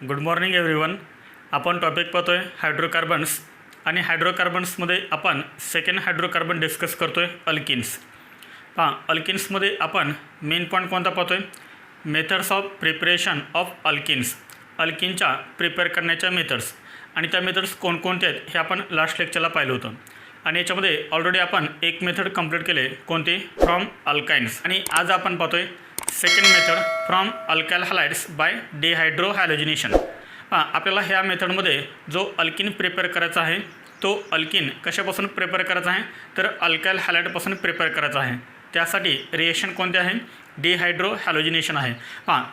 Good morning everyone. आपण topic पाहतोय hydrocarbons आणि हायड्रोकार्बन्समध्ये आपण सेकंड हायड्रोकार्बन डिस्कस करतोय अल्किन्स. अल्किन्समध्ये आपण मेन पॉईंट कोणता पाहतोय? Methods of preparation of alkenes. अल्किनच्या प्रिपेअर करण्याच्या मेथड्स आणि त्या मेथड्स कोणकोणत्या आहेत हे आपण लास्ट लेक्चरला पाहिलं होतं. आणि याच्यामध्ये ऑलरेडी आपण एक मेथड कंप्लीट केले, कोणती? From alkynes. आणि आज आपण पाहतोय second method from alkyl halides by dehydrohalogenation. आपल्याला ह्या मेथडमध्ये जो अल्किन प्रिपेअर करायचा आहे तो अल्किन कशापासून प्रिपेअर करायचा आहे? तर अल्काइल हॅलाइडपासून प्रिपेअर करायचा आहे. त्यासाठी रिएक्शन कोणते आहे? डिहायड्रोहॅलोजिनेशन आहे.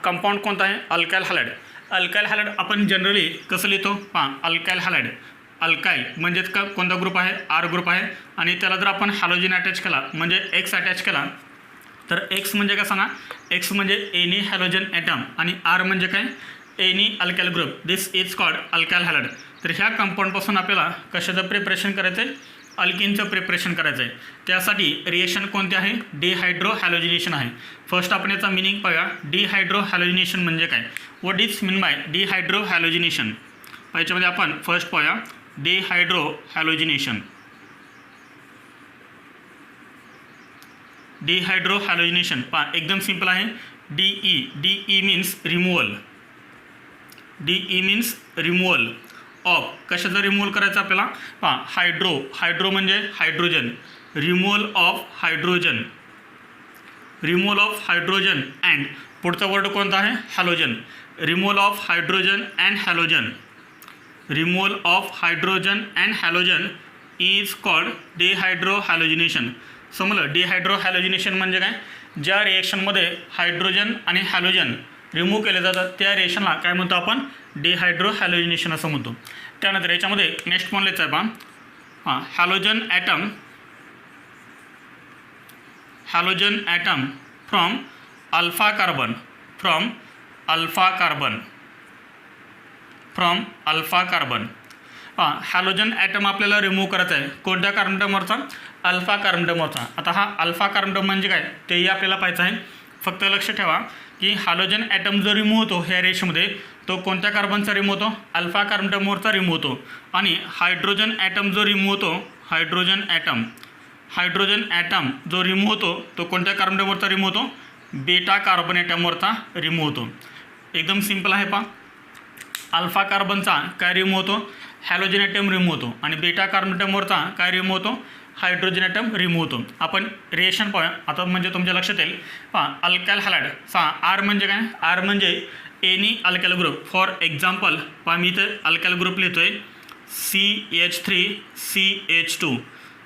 कंपाऊंड कोणता आहे? Alkyl halide. अल्काइल हॅलाइड आपण जनरली कसं लिहितो? Alkyl halide. अल्काइल म्हणजेच का कोणता ग्रुप आहे? आर ग्रुप आहे. आणि त्याला जर आपण हॅलोजिन अटॅच केला म्हणजे एक्स अटॅच केला तर एक्स म्हणजे काय सांगा? एक्स म्हणजे एनी हॅलोजन ॲटम आणि आर म्हणजे काय? Any alkyl group. This is called alkyl halide. तर ह्या कंपाऊंडपासून आपल्याला कशाचं प्रिपरेशन करायचं आहे? अल्किनचं प्रिपरेशन करायचं आहे. त्यासाठी रिएक्शन कोणते आहे? डिहायड्रोहॅलोजिनेशन आहे. फर्स्ट आपण याचा मिनिंग पाहूया. डिहायड्रोहॅलोजिनेशन म्हणजे काय? What is mean by dehydrohalogenation? याच्यामध्ये आपण फर्स्ट पाहूया डिहायड्रोहॅलोजिनेशन. डिहायड्रोहॅलोजिनेशन एकदम सिंपल आहे. De means removal. De means removal of. कशाचं रिमूव्हल करायचं आपल्याला? हायड्रो म्हणजे hydrogen. Removal of hydrogen. Removal of hydrogen and पुढचा वर्ड कोणता आहे? Halogen. Removal of hydrogen and halogen. Removal of hydrogen and halogen is called dehydrohalogenation. समजलं? Dehydrohalogenation म्हणजे काय? ज्या रिएक्शनमध्ये हायड्रोजन आणि हॅलोजन रिमूव्ह केले जातात त्या रिएक्शनला काय म्हणतो आपण? डिहायड्रोहॅलोजिनेशन असं म्हणतो. त्यानंतर याच्यामध्ये नेक्स्ट पॉईंट लिहायचं आहे halogen atom. Halogen atom from alpha carbon. From alpha carbon. From alpha carbon. Halogen atom आपल्याला रिमूव्ह करायचा आहे. कोणत्या कार्बनटमवरचा? अल्फा कार्बनटमवरचा. आता हा अल्फा कार्बनटम म्हणजे काय तेही आपल्याला पाहायचं आहे. फक्त लक्ष ठेवा की हॅलोजन ॲटम जो रिमूव्ह होतो ह्या रेशमध्ये तो कोणत्या कार्बनचा रिमूव्ह होतो? अल्फा कार्बनटमवरचा रिमूव्ह होतो. आणि हायड्रोजन ॲटम जो रिमूव्ह होतो, हायड्रोजन ॲटम जो रिमूव्ह होतो तो कोणत्या कार्बनटमवरचा रिमूव्ह होतो? बेटा कार्बन ॲटमवरचा रिमूव्ह होतो. एकदम सिंपल आहे. अल्फा कार्बनचा काय रिमूव्ह होतो? हॅलोजन ॲटम रिमूव्ह होतो. आणि बेटा कार्बनटमवरचा काय रिमूव्ह होतो? हायड्रोजन ॲटम रिमूव्ह होतो. आपण रिएक्शन पाहूया आता म्हणजे तुमच्या लक्षात येईल. Alkyl halide. आर म्हणजे काय? आर म्हणजे any alkyl group. For example मी इथं अल्काइल ग्रुप लिहितोय CH3CH2.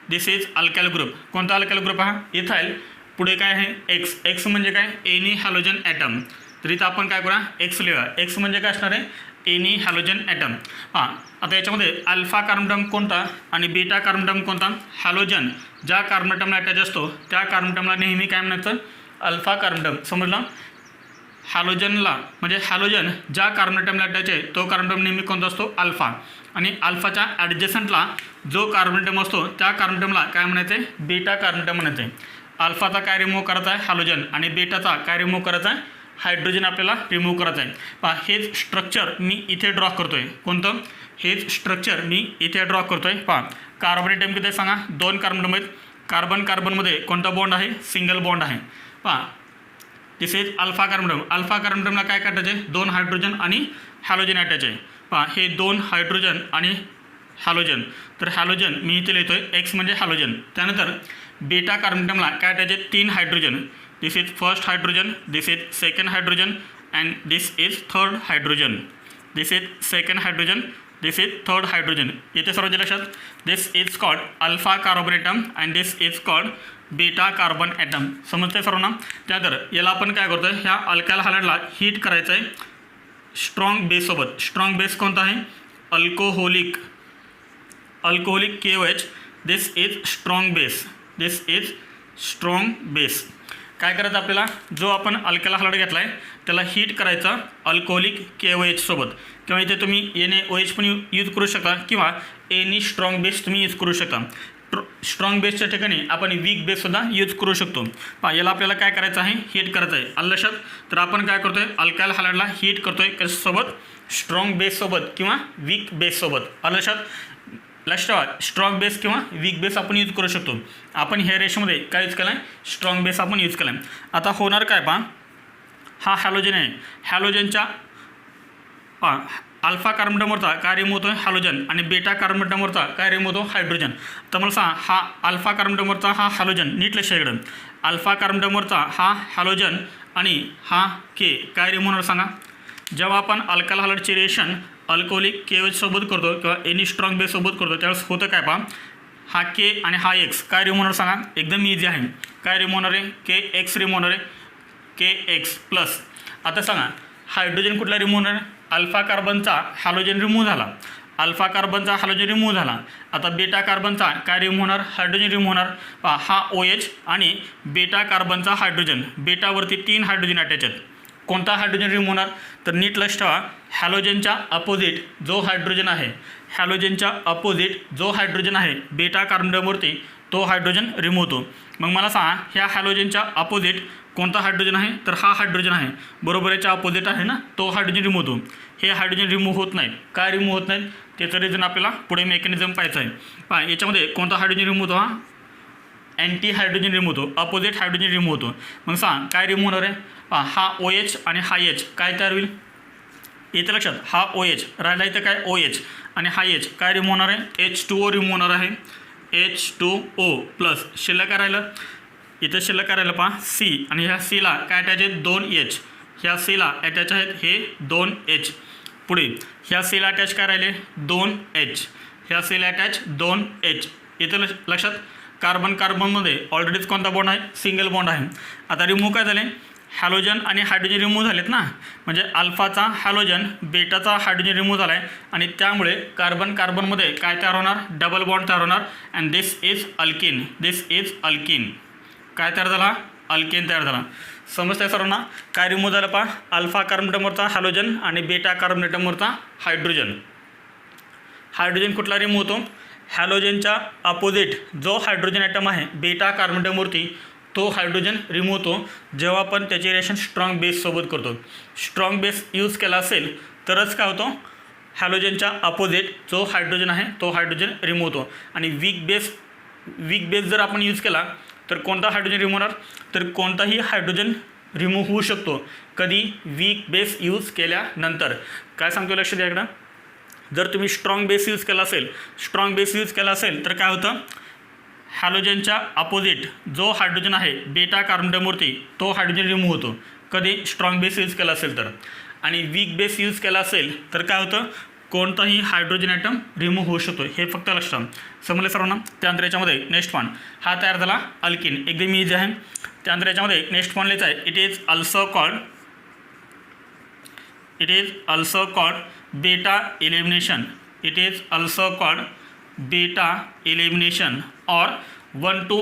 This is alkyl group. कोणता अल्काइल ग्रुप? इथाइल. पुढे काय आहे? एक्स. एक्स म्हणजे काय? Any halogen atom. तर इथं आपण काय करूया? एक्स लिहूया. एक्स म्हणजे काय असणार आहे? Any halogen atom. आता याच्यामध्ये अल्फा कार्बनटम कोणता आणि बेटा कार्बनटम कोणता? हॅलोजन ज्या कार्बनटमला अटॅच असतो त्या कार्बनटमला नेहमी काय म्हणायचं? अल्फा कार्बनटम. समजलं? हॅलोजनला म्हणजे हॅलोजन ज्या कार्बनटमला अटॅच आहे तो कार्बनटम नेहमी कोणता असतो? अल्फा. आणि अल्फाच्या ॲडजसंटला जो कार्बनटम असतो त्या कार्बनटमला काय म्हणायचं आहे? बेटा कार्बनटम म्हणायचं आहे. अल्फाचा काय रिमूव्ह करायचा आहे? हॅलोजन. आणि बेटाचा काय रिमूव्ह करायचा आहे? हायड्रोजन आपल्याला रिमूव्ह करायचं आहे. हेच स्ट्रक्चर मी इथे ड्रॉ करतोय. कोणतं? हेच स्ट्रक्चर मी इथे ड्रॉ करतोय. कार्बन ॲटम किती सांगा? 2 कार्बन आहेत. कार्बनमध्ये कोणता बॉन्ड आहे? सिंगल बॉन्ड आहे. This is alpha कार्बनटम. अल्फा कार्बनटमला काय अटॅच आहे? 2 हायड्रोजन आणि हॅलोजन अटॅच आहे. हे 2 हायड्रोजन आणि हॅलोजन. तर हॅलोजन मी इथे लिहितोय. एक्स म्हणजे हॅलोजन. त्यानंतर बेटा कार्बनटमला काय अटॅच आहे? 3 hydrogen. This is first hydrogen. This is second hydrogen and this is third hydrogen. This is second hydrogen. This is third hydrogen. इथे सर्वांच्या लक्षात this is called alpha carbon atom and this is called beta carbon atom. समजते सर्वांना? त्यानंतर याला आपण काय करतोय? ह्या अल्काइल हॅलाइडला हीट करायचं आहे स्ट्रॉंग बेससोबत. स्ट्रॉंग बेस कोणता आहे? Alcoholic. Alcoholic KOH. This is strong base. This is strong base. काय करायचं आपल्याला? जो आपण अल्काइल हॅलाइड घेतला आहे त्याला हीट करायचं अल्कोहोलिक KOH सोबत. किंवा इथे तुम्ही NaOH पण यूज करू शकता किंवा एनी स्ट्रॉंग बेस तुम्ही यूज करू शकता. स्ट्रॉंग बेसच्या ठिकाणी आपण वीक बेससुद्धा यूज करू शकतो. पहा याला आपल्याला काय करायचं आहे, हीट करायचं आहे. आलं लक्षात. तर आपण काय करतोय, अल्कायल हॅलाइडला हीट करतोय कशासोबत, स्ट्रॉंग बेससोबत किंवा वीक बेससोबत. आलं लक्षात. लक्षात स्ट्रॉंग बेस किंवा वीक बेस आपण यूज करू शकतो. आपण ह्या रेशोमध्ये काय यूज केलं आहे, स्ट्रॉंग बेस आपण यूज केला आहे. आता होणार काय पहा, हा हॅलोजन आहे. हॅलोजनच्या अल्फा कार्बन अॅटमवरचा काय रिमूव्ह होतो हॅलोजन आणि बेटा कार्बन अॅटमवरचा काय रिमूव्ह होतो हायड्रोजन. तर मला सांगा, हा अल्फा कार्बन अॅटमवरचा हा हॅलोजन, नीट लक्ष इकडं, अल्फा कार्बन अॅटमवरचा हा हॅलोजन आणि हा के काय रिमूव्ह होणार सांगा. जेव्हा आपण अल्कायल हॅलाइडचे रिएक्शन अल्कोहोलिक KOH सोबत करतो किंवा एनी स्ट्रॉंग बेस सोबत करतो त्यावेळेस होतं काय पहा, हा के आणि हा एक्स काय रिमूव्ह होणार सांगा. एकदम इझी आहे. काय रिमूव्ह होणार आहे, KX रिमूव्ह होणार आहे, KX प्लस. आता सांगा हायड्रोजन कुठला रिमूव्ह होणार, अल्फा कार्बनचा हॅलोजन रिमूव्ह झाला, अल्फा कार्बनचा हॅलोजन रिमूव्ह झाला. आता बेटा कार्बनचा काय रिमूव्ह होणार, हायड्रोजन रिमूव्ह होणार. पहा हा OH आणि बेटा कार्बनचा हायड्रोजन, बेटावरती 3 हायड्रोजन अटॅच आहेत. कोणता हायड्रोजन रिमूव्ह होणार, तर नीट लक्ष ठेवा, हॅलोजनच्या अपोजिट जो हायड्रोजन आहे, हॅलोजनच्या अपोजिट जो हायड्रोजन आहे बेटा कार्बनवरती तो हायड्रोजन रिमूव्ह होतो. मग मला सांगा, ह्या हॅलोजनच्या अपोजिट कोणता हायड्रोजन आहे, तर हा हायड्रोजन आहे. बरोबर, याच्या अपोजिट आहे ना, तो हायड्रोजन रिमूव्ह होतो. हे हायड्रोजन रिमूव्ह होत नाही. काय रिमूव्ह होत नाही, त्याचं रिझन आपल्याला पुढे मेकॅनिझम पाहायचं आहे. पहा याच्यामध्ये कोणता हायड्रोजन रिमूव्ह होतो, हा अँटी हायड्रोजन रिमूव्ह होतो, अपोजिट हायड्रोजन रिमूव्ह होतो. मग सांग काय रिमूव्ह होणार आहे, पहा हा OH आणि हा H काय तयार होईल, येतं लक्षात. हा OH राहिला इथं काय OH आणि हा H काय रिमूव्ह होणार आहे, H2O रिमूव्ह होणार आहे, H2O प्लस. शिल्लक काय राहिलं, इथं शिल्लक काय राहिलं पहा C आणि ह्या Cला काय अटॅच आहेत 2H, ह्या Cला अटॅच आहेत हे 2H. पुढे ह्या Cला अटॅच काय राहिले 2H, ह्या Cला अटॅच 2H. इथं लक्षात. कार्बन कार्बनमध्ये ऑलरेडीच कोणता बॉन्ड आहे, सिंगल बॉन्ड आहे. आता रिमूव्ह काय झाले, हॅलोजन आणि हायड्रोजन रिमूव्ह झालेत ना, म्हणजे अल्फाचा हॅलोजन बेटाचा हायड्रोजन रिमूव्ह झाला आहे आणि त्यामुळे कार्बन कार्बनमध्ये काय तयार होणार, डबल बॉन्ड तयार होणार. And this is alkene, this is alkene. काय तयार झाला, अल्केन तयार झाला. समजतंय सर्वांना. काय रिमूव्ह झालं पहा, अल्फा कार्बन अॅटमवरचा हॅलोजन आणि बेटा कार्बन अॅटमवरचा हायड्रोजन. हायड्रोजन कुठला रिमूव्ह होतो, हॅलोजनच्या अपोजिट जो हायड्रोजन ॲटम आहे बेटा कार्बन अॅटमवरती तो हायड्रोजन रिमूव्ह होतो जेव्हा आपण त्याचे रिएक्शन स्ट्रॉंग बेससोबत करतो. स्ट्रॉंग बेस यूज केला असेल तरच काय होतो, हॅलोजनच्या अपोजिट जो हायड्रोजन आहे तो हायड्रोजन रिमूव्ह होतो. आणि वीक बेस जर आपण यूज केला तर कोणता हायड्रोजन रिमूव्ह होणार, तर कोणताही हायड्रोजन रिमूव्ह होऊ शकतो. कधी, वीक बेस यूज केल्यानंतर. काय सांगतो लक्ष द्या इकडं, जर तुम्ही स्ट्रॉंग बेस यूज केला असेल तर काय होतं, हॅलोजनच्या अपोजिट जो हायड्रोजन आहे बेटा कार्बन अॅटमवरती तो हायड्रोजन रिमूव्ह होतो. कधी, स्ट्रॉंग बेस यूज केला असेल तर. आणि वीक बेस यूज केला असेल तर काय होतं, कोणताही हायड्रोजन ॲटम रिमूव्ह होऊ शकतो. हे फक्त लक्षात समजले सर्वांना. त्यानंतर याच्यामध्ये नेक्स्ट पॉईंट हा तयार झाला अल्किन, एकदम इझी आहे. त्यानंतर याच्यामध्ये नेक्स्ट पॉईंट लिहायचा आहे, इट इज ऑल्सो कॉल्ड बेटा elimination. It is also called बेटा एलिमिनेशन और 1-2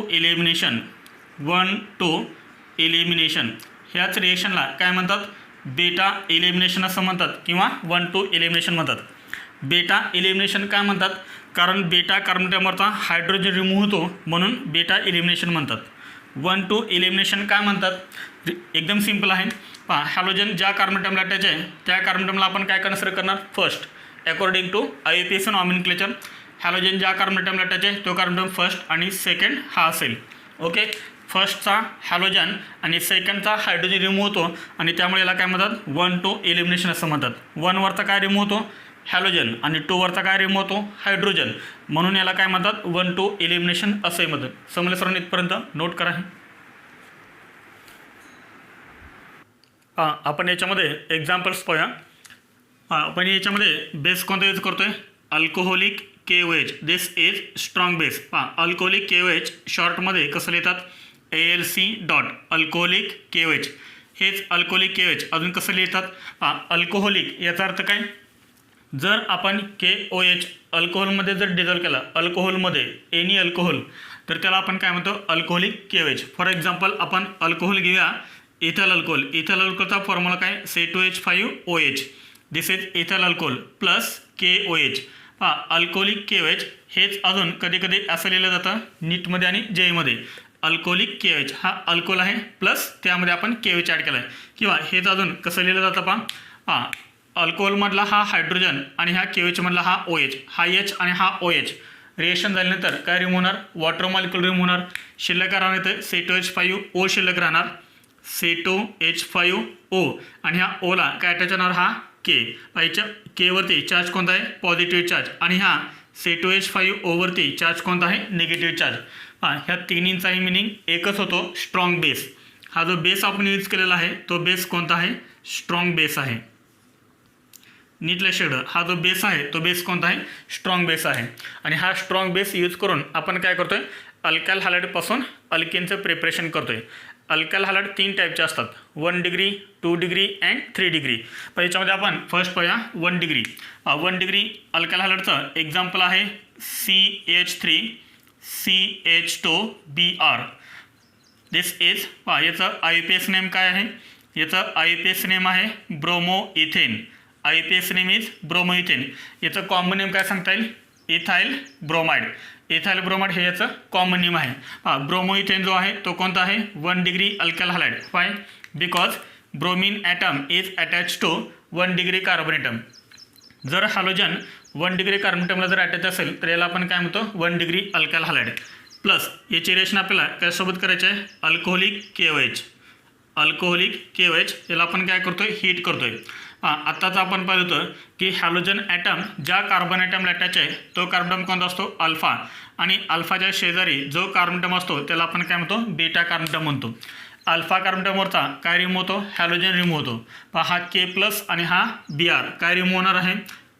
एलिमिनेशन. ह्याच रिएक्शनला काय म्हणतात, बेटा एलिमिनेशन असं म्हणतात किंवा 1-2 एलिमिनेशन म्हणतात. बेटा एलिमिनेशन काय म्हणतात, कारण बेटा कार्बन अॅटमवरचा हायड्रोजन रिमूव्ह होतो म्हणून बेटा एलिमिनेशन म्हणतात. 1-2 एलिमिनेशन काय म्हणतात, एकदम सिंपल आहे. पहा हॅलोजन ज्या कार्बन अॅटमला अटॅच आहे त्या कार्बन अॅटमला आपण काय कन्सिडर करणार, first according to IUPAC nomenclature. Halogen ज्या कार्बन अॅटमला अटॅच आहे तो कार्बन अॅटम फर्स्ट आणि सेकंड हा असेल. ओके, फर्स्टचा हॅलोजन आणि सेकंडचा हायड्रोजन रिमूव्ह होतो आणि त्यामुळे याला काय म्हणतात 1-2 एलिमिनेशन असं म्हणतात. 1वरचा काय रिमूव्ह होतो, हॅलोजन आणि 2वरचा काय रिमूव्ह होतो, हायड्रोजन. म्हणून याला काय म्हणतात 1-2 एलिमिनेशन असंही म्हणतात. समजलं सर्वांनी इथपर्यंत, नोट करा. आपण याच्यामध्ये एक्झाम्पल्स पाहूया. आपण याच्यामध्ये बेस कोणता यूज करतोय, alcoholic KOH. This is strong base. Alcoholic KOH शॉर्टमध्ये कसं लिहितात, ALC डॉट अल्कोहोलिक KOH. हेच अल्कोहोलिक KOH अजून कसं लिहितात, अल्कोहोलिक याचा अर्थ काय, जर आपण KOH अल्कोहोलमध्ये जर डिझॉल्व केला, अल्कोहोलमध्ये एनी अल्कोहोल, तर त्याला आपण काय म्हणतो अल्कोहोलिक KOH. फॉर एक्झाम्पल आपण अल्कोहोल घेऊया, इथल अल्कोहोल. इथल अल्कोहोलचा फॉर्म्युला काय, C2H5OH. This is ethyl alcohol plus KOH. पहा अल्कोहोलिक KOH हेच अजून कधी कधी असं लिहिलं जातं नीटमध्ये आणि जेईमध्ये. अल्कोहोलिक KOH हा अल्कोहोल आहे प्लस त्यामध्ये आपण KOH ॲड केला आहे. किंवा हेच अजून कसं लिहिलं जातं पहा अल्कोहोलमधला हा हायड्रोजन आणि ह्या KOH मधला हा OH, हा H आणि हा OH रिएक्शन झाल्यानंतर काय रिमूव्ह होणार, वॉटर मॉलिक्यूल रिमूव्ह होणार. शिल्लक राहणार इथं C2H5O शिल्लक राहणार, C2H5O आणि ह्या ओला काय अटॅच होणार हा K. पाहिजे Kवरती चार्ज कोणता आहे, पॉझिटिव्ह चार्ज आणि हा C2H5O वरती चार्ज कोणता आहे, निगेटिव्ह चार्ज. ह्या तिन्हींचाही मिनिंग एकच होतो, स्ट्रॉंग बेस. हा जो बेस आपण यूज केलेला आहे तो बेस कोणता आहे, स्ट्रॉंग बेस आहे. नीट लक्षात ठेवा, हा जो बेस आहे तो बेस कोणता आहे, स्ट्रॉंग बेस आहे. आणि हा स्ट्रॉंग बेस यूज करून आपण काय करतोय, अल्काइल हॅलाइडपासून अल्केनचं प्रिपरेशन करतोय. अल्काइल हॅलाइड 3 टाईपचे असतात, 1 डिग्री, 2 डिग्री अँड 3 डिग्री. पण याच्यामध्ये आपण फर्स्ट पाहूया 1 डिग्री. 1 डिग्री अल्काइल हॅलाइडचं एक्झाम्पल आहे CH3CH2Br. दिस इज याचं IUPAC नेम काय आहे, याचं IUPAC नेम आहे bromoethane. IUPAC name is bromoethane. याचं कॉमन नेम काय सांगता येईल, इथाइल ब्रोमाइड. इथाइल ब्रोमाइड हे याचं कॉमन नेम आहे. ब्रोमो इथेन जो आहे तो कोणता आहे, 1 degree alkyl halide. Why, because bromine atom is attach to 1 degree carbon atom. जर हॅलोजन 1 डिग्री कार्बन ॲटमला जर अटॅच असेल तर याला आपण काय म्हणतो, 1 डिग्री अल्काइल हॅलाइड. प्लस याची रिएक्शन आपल्याला त्यासोबत करायचे आहे, अल्कोहोलिक KOH. अल्कोहोलिक KOH याला आपण काय करतोय, हीट करतोय. आत्ताच आपण पाहिलं होतं की हॅलोजन ॲटम ज्या कार्बन ॲटमला अटॅच आहे तो कार्बन कोणता असतो, अल्फा. आणि अल्फाच्या शेजारी जो कार्बन ॲटम असतो त्याला आपण काय म्हणतो, बेटा कार्बन ॲटम म्हणतो. अल्फा कार्बन ॲटमवरचा काय रिमूव्ह होतो, हॅलोजन रिमूव्ह होतो. हा K+ आणि हा Br काय रिमूव्ह होणार आहे,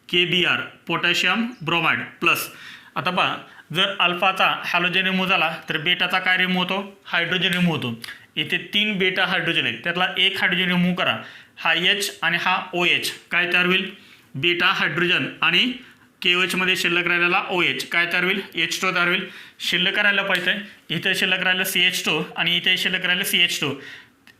KBr, पोटॅशियम ब्रोमाइड प्लस. आता पहा जर अल्फाचा हॅलोजन रिमूव्ह झाला तर बेटाचा काय रिमूव्ह होतो, हायड्रोजन रिमूव्ह होतो. इथे 3 बेटा हायड्रोजन आहेत, त्यातला एक हायड्रोजन रिमूव्ह करा, हा H आणि हा OH काय तयार होईल, बेटा हायड्रोजन आणि KOH मध्ये शिल्लक राहिलेला OH काय तयार होईल, H2 तयार होईल. शिल्लक राहिलं पाहिजे, इथे शिल्लक राहिलं CH2 आणि इथे शिल्लक राहिलं CH2.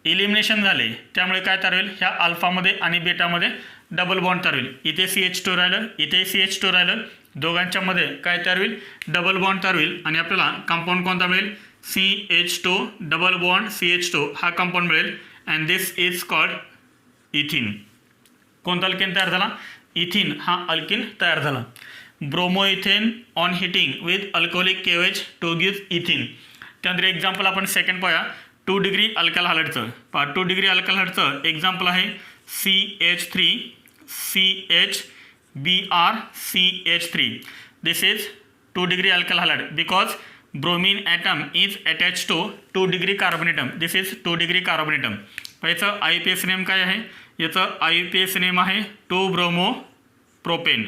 इलिमिनेशन झाले त्यामुळे काय तयार होईल, ह्या अल्फामध्ये आणि बेटामध्ये डबल बॉन्ड तयार होईल. इथे CH2 राहिलं, इथे CH2 राहिलं, दोघांच्या मध्ये काय तयार होईल, डबल बॉन्ड तयार होईल. आणि आपल्याला कंपाऊंड कोणता मिळेल, CH2 डबल बॉन्ड CH2 हा कंपाऊंड मिळेल. And this is called ethene. कोणता अल्केन तयार झाला, इथिन हा अल्केन तयार झाला. Bromo ethane on heating with alcoholic KOH to give ethene. त्यानंतर एक्झाम्पल आपण सेकंड पाहूया 2 डिग्री अल्काइल हॅलाइडचं. 2 डिग्री अल्काइल हॅलाइडचं एक्झाम्पल आहे CH3CHBr this is 2 degree alkyl halide because bromine atom is attach to 2 degree carbon atom. This is 2 degree carbon atom. याचं IUPAC name काय आहे, याचं IUPAC नेम आहे 2-ब्रोमो-प्रोपेन.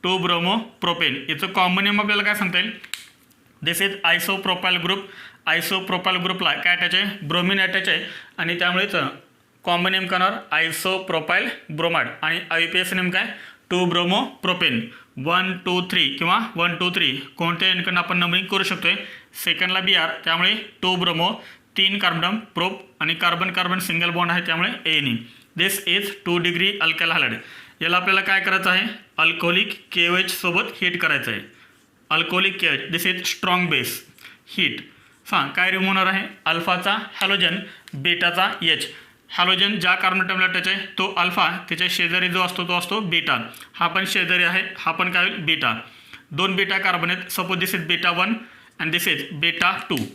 2-ब्रोमो-प्रोपेन याचं कॉमन नेम आपल्याला काय सांगता येईल, दिस इज आयसोप्रोपाइल ग्रुप. आयसोप्रोपाइल ग्रुपला काय अटॅच आहे, ब्रोमीन अटॅच आहे आणि त्यामुळेच कॉमन नेम करणार आयसोप्रोपाइल ब्रोमाइड. आणि IUPAC नेम काय, 2-ब्रोमो-प्रोपेन. 1, 2, 3 किंवा 1, 2, 3 कोणत्या एनकडनं आपण नंबरिंग करू शकतोय. सेकंडला Br त्यामुळे 2-ब्रोमो, 3 कार्बन प्रोप आणि कार्बन कार्बन सिंगल बॉन्ड आहे त्यामुळे ANE. This is 2 degree alkyl halide. याला आपल्याला काय करायचं आहे, अल्कोहोलिक KOH सोबत हीट करायचं आहे. Alcoholic KOH this is strong base, heat. काय रिमूव्ह होणार आहे, अल्फाचा हॅलोजन, बेटाचा H. हॅलोजन ज्या कार्बन ॲटमला अटॅच आहे तो अल्फा, त्याच्या शेजारी जो असतो तो असतो बेटा. हा पण शेजारी आहे, हा पण काय होईल, बेटा. 2 बेटा कार्बन आहेत, सपोज दिस इज बेटा 1 अँड दिस इज बेटा 2.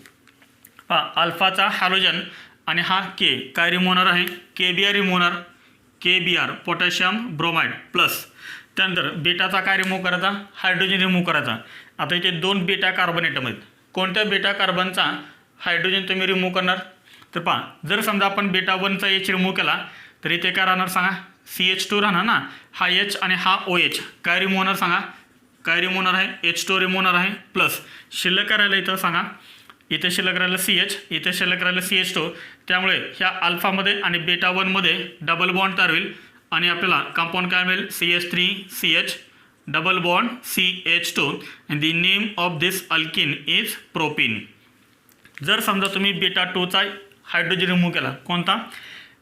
अल्फाचा हॅलोजन आणि हा K काय रिमूव्ह होणार आहे, KBr रिमूव्ह होणार, KBr पोटॅशियम ब्रोमाइड प्लस. त्यानंतर बेटाचा काय रिमूव्ह करायचा, हायड्रोजन रिमूव्ह करायचा. आता इथे 2 बेटा कार्बन ॲटम आहेत, कोणत्या बेटा कार्बनचा हायड्रोजन तुम्ही रिमूव्ह करणार, तर जर समजा आपण बेटा 1चा H रिमूव्ह केला तर इथे काय राहणार सांगा, CH2 राहणार ना. हा H आणि हा OH काय रिमूव्ह होणार सांगा, काय रिमूव्ह होणार आहे, H2 रिमूव्ह होणार आहे प्लस. शिल्लक करायला इथं सांगा, इथे शिल्लक राहिलं CH, इथे शिल्लक राहिलं CH2. त्यामुळे ह्या अल्फामध्ये आणि बेटा 1मध्ये डबल बॉन्ड तयार होईल आणि आपल्याला कंपाऊंड काय मिळेल, CH3CH double bond CH2 and the name of this alkene is propene. जर समजा तुम्ही बेटा 2चा हायड्रोजन रिमूव्ह केला, कोणता,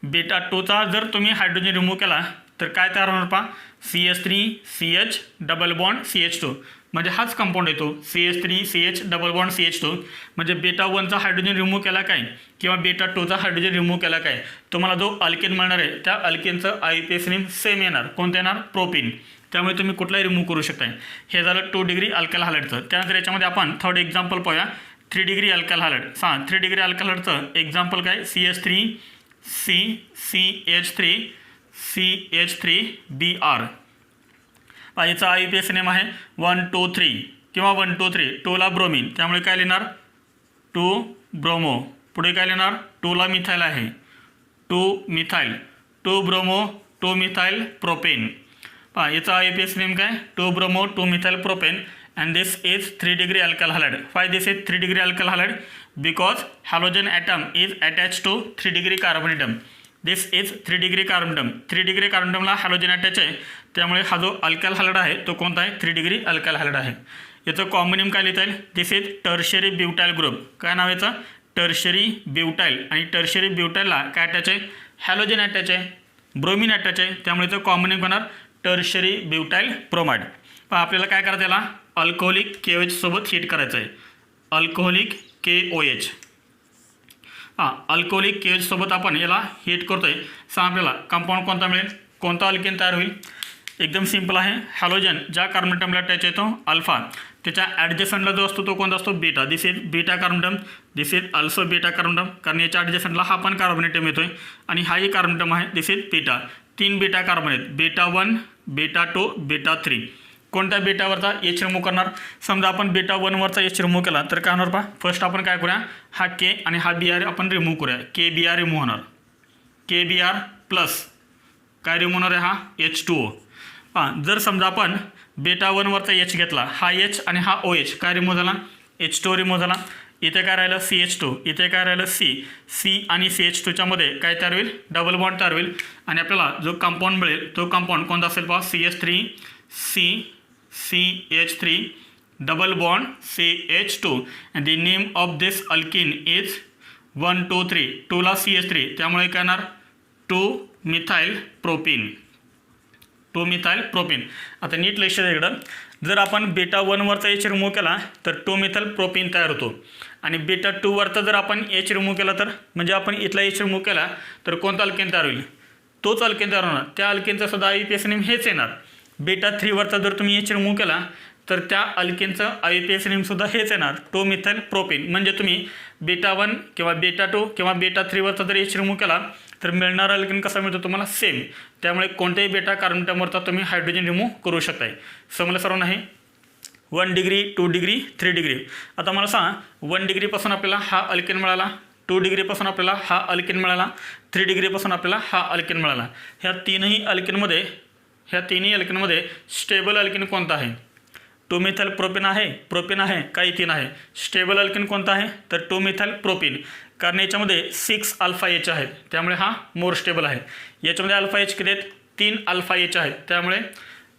बेटा 2चा जर तुम्ही हायड्रोजन रिमूव्ह केला तर काय तयार होणार पहा CH3 CH double bond CH2 म्हणजे हाच कंपाऊंड येतो CH3 CH double bond CH2 म्हणजे बेटा 1चा हायड्रोजन रिमूव्ह केला काय किंवा बेटा 2चा हायड्रोजन रिमूव्ह केला काय तुम्हाला जो अल्केन मिळणार आहे त्या अल्केनचं IUPAC नेम सेम येणार कोणतं येणार प्रोपीन त्यामुळे तुम्ही कुठलाही रिमूव्ह करू शकता हे झालं 2 डिग्री अल्काइल हॅलाइडचं त्यानंतर याच्यामध्ये आपण थर्ड एक्झाम्पल पाहूया 3 degree alkyl halide 3 degree alkyl हॅलाइडचं एक्झाम्पल काय CH3 CH3 CH3Br याचा IUPAC नेम आहे 1 2 3 किंवा 1 2 3 2ला ब्रोमीन त्यामुळे काय लिहिणार 2 ब्रोमो पुढे काय लिहिणार 2ला मिथाइल आहे 2 मिथाइल 2 ब्रोमो 2 मिथाइल प्रोपेन याचा IUPAC नेम काय 2 bromo 2 methyl propane and this is 3 degree alkyl halide. Why this is 3 degree alkyl halide? Because halogen atom is attached to 3 degree carbon atom. This is 3 degree carbon atom. 3 degree carbon atomला halogen attach आहे त्यामुळे हा जो alkyl हायलाइड आहे तो कोणता आहे 3 degree alkyl हायलाइड आहे याचं कॉमन नेम काय लिहिता येईल दिस इज टर्शियरी ब्युटाइल ग्रुप काय नाव याचं टर्शियरी ब्युटाइल आणि टर्शियरी ब्युटाइलला काय अटॅच आहे हॅलोजन अटॅच आहे ब्रोमीन अटॅच आहे त्यामुळे याचं कॉमन नेम होणार टर्शियरी ब्युटाइल ब्रोमाइड आपल्याला काय करायचं याला अल्कोहोलिक KOH सोबत हीट करायचं आहे अल्कोहोलिक KOH अल्कोहोलिक KOH सोबत आपण याला हीट करतोय आपल्याला कंपाऊंड कोणता मिळेल कोणता अल्केन तयार होईल एकदम सिंपल आहे हॅलोजन ज्या कार्बन ॲटमला अटॅच येतो अल्फा त्याच्या ॲडजस्टंटला जो असतो तो कोणता असतो beta this is beta carbon atom this is also beta carbon atom कारण याच्या ॲडजस्टंटला हा पण कार्बन ॲटम येतोय आणि हाही कार्बन ॲटम आहे this is beta 3 beta carbon आहेत बीटा 1 बीटा 2 बीटा 3 कोणत्या बेटावरचा H रिमूव्ह करणार समजा आपण बेटा 1वरचा H रिमूव्ह केला तर काय होणार पहा फर्स्ट आपण काय करूया हा K आणि हा Br आपण रिमूव्ह करूया KBr रिमूव्ह होणार KBr प्लस काय रिमूव्ह होणार आहे हा H2O जर समजा आपण बेटा 1वरचा H घेतला हा H आणि हा OH काय रिमूव्ह झाला H2O रिमूव्ह झाला इथे काय राहिलं CH2 इथे काय राहिलं C आणि CH2च्या मध्ये काय तयार होईल डबल बॉन्ड तयार होईल आणि आपल्याला जो कंपाऊंड मिळेल तो कंपाऊंड कोणता असेल पहा CH3 CH3 double bond CH2 and the name of this alkene is 1 2 3 2ला CH3 त्यामुळे काय येणार 2 मिथाइल प्रोपीन 2 मिथाइल प्रोपीन आता नीट लक्ष द्या इकडं जर आपण बेटा 1वरचा H रिमूव्ह केला तर 2 मिथाइल प्रोपीन तयार होतो आणि बेटा 2वरचा जर आपण H रिमूव्ह केला तर म्हणजे आपण इथला H रिमूव्ह केला तर कोणता अल्केन तयार होईल तोच अल्केन तयार होणार त्या अल्केनचा सुद्धा IUPAC नेम हेच येणार बेटा 3वरचा जर तुम्ही H रिमूव्ह केला तर त्या अल्केनचं IUPAC नेमसुद्धा हेच येणार 2 मिथाइल प्रोपीन म्हणजे तुम्ही बेटा 1 किंवा बेटा 2 किंवा बेटा 3वरचा जर H रिमूव्ह केला तर मिळणारा अल्केन कसा मिळतो तुम्हाला सेम त्यामुळे कोणत्याही बेटा कार्बन ॲटमवरचा तुम्ही हायड्रोजन रिमूव्ह करू शकताय समजलं सर्वांना हे 1 डिग्री 2 डिग्री 3 डिग्री आता मला सांग 1 डिग्रीपासून आपल्याला हा अल्केन मिळाला 2 डिग्रीपासून आपल्याला हा अल्केन मिळाला 3 डिग्रीपासून आपल्याला हा अल्केन मिळाला ह्या तिन्ही अल्केनमध्ये स्टेबल अल्केन कोणता आहे 2 मिथाइल प्रोपेन आहे का इथेन आहे स्टेबल अल्केन कोणता आहे तर 2 मिथाइल प्रोपेन कारण याच्यामध्ये 6 अल्फा H आहेत त्यामुळे हा मोर स्टेबल आहे याच्यामध्ये अल्फा H किती आहेत 3 अल्फा H आहेत त्यामुळे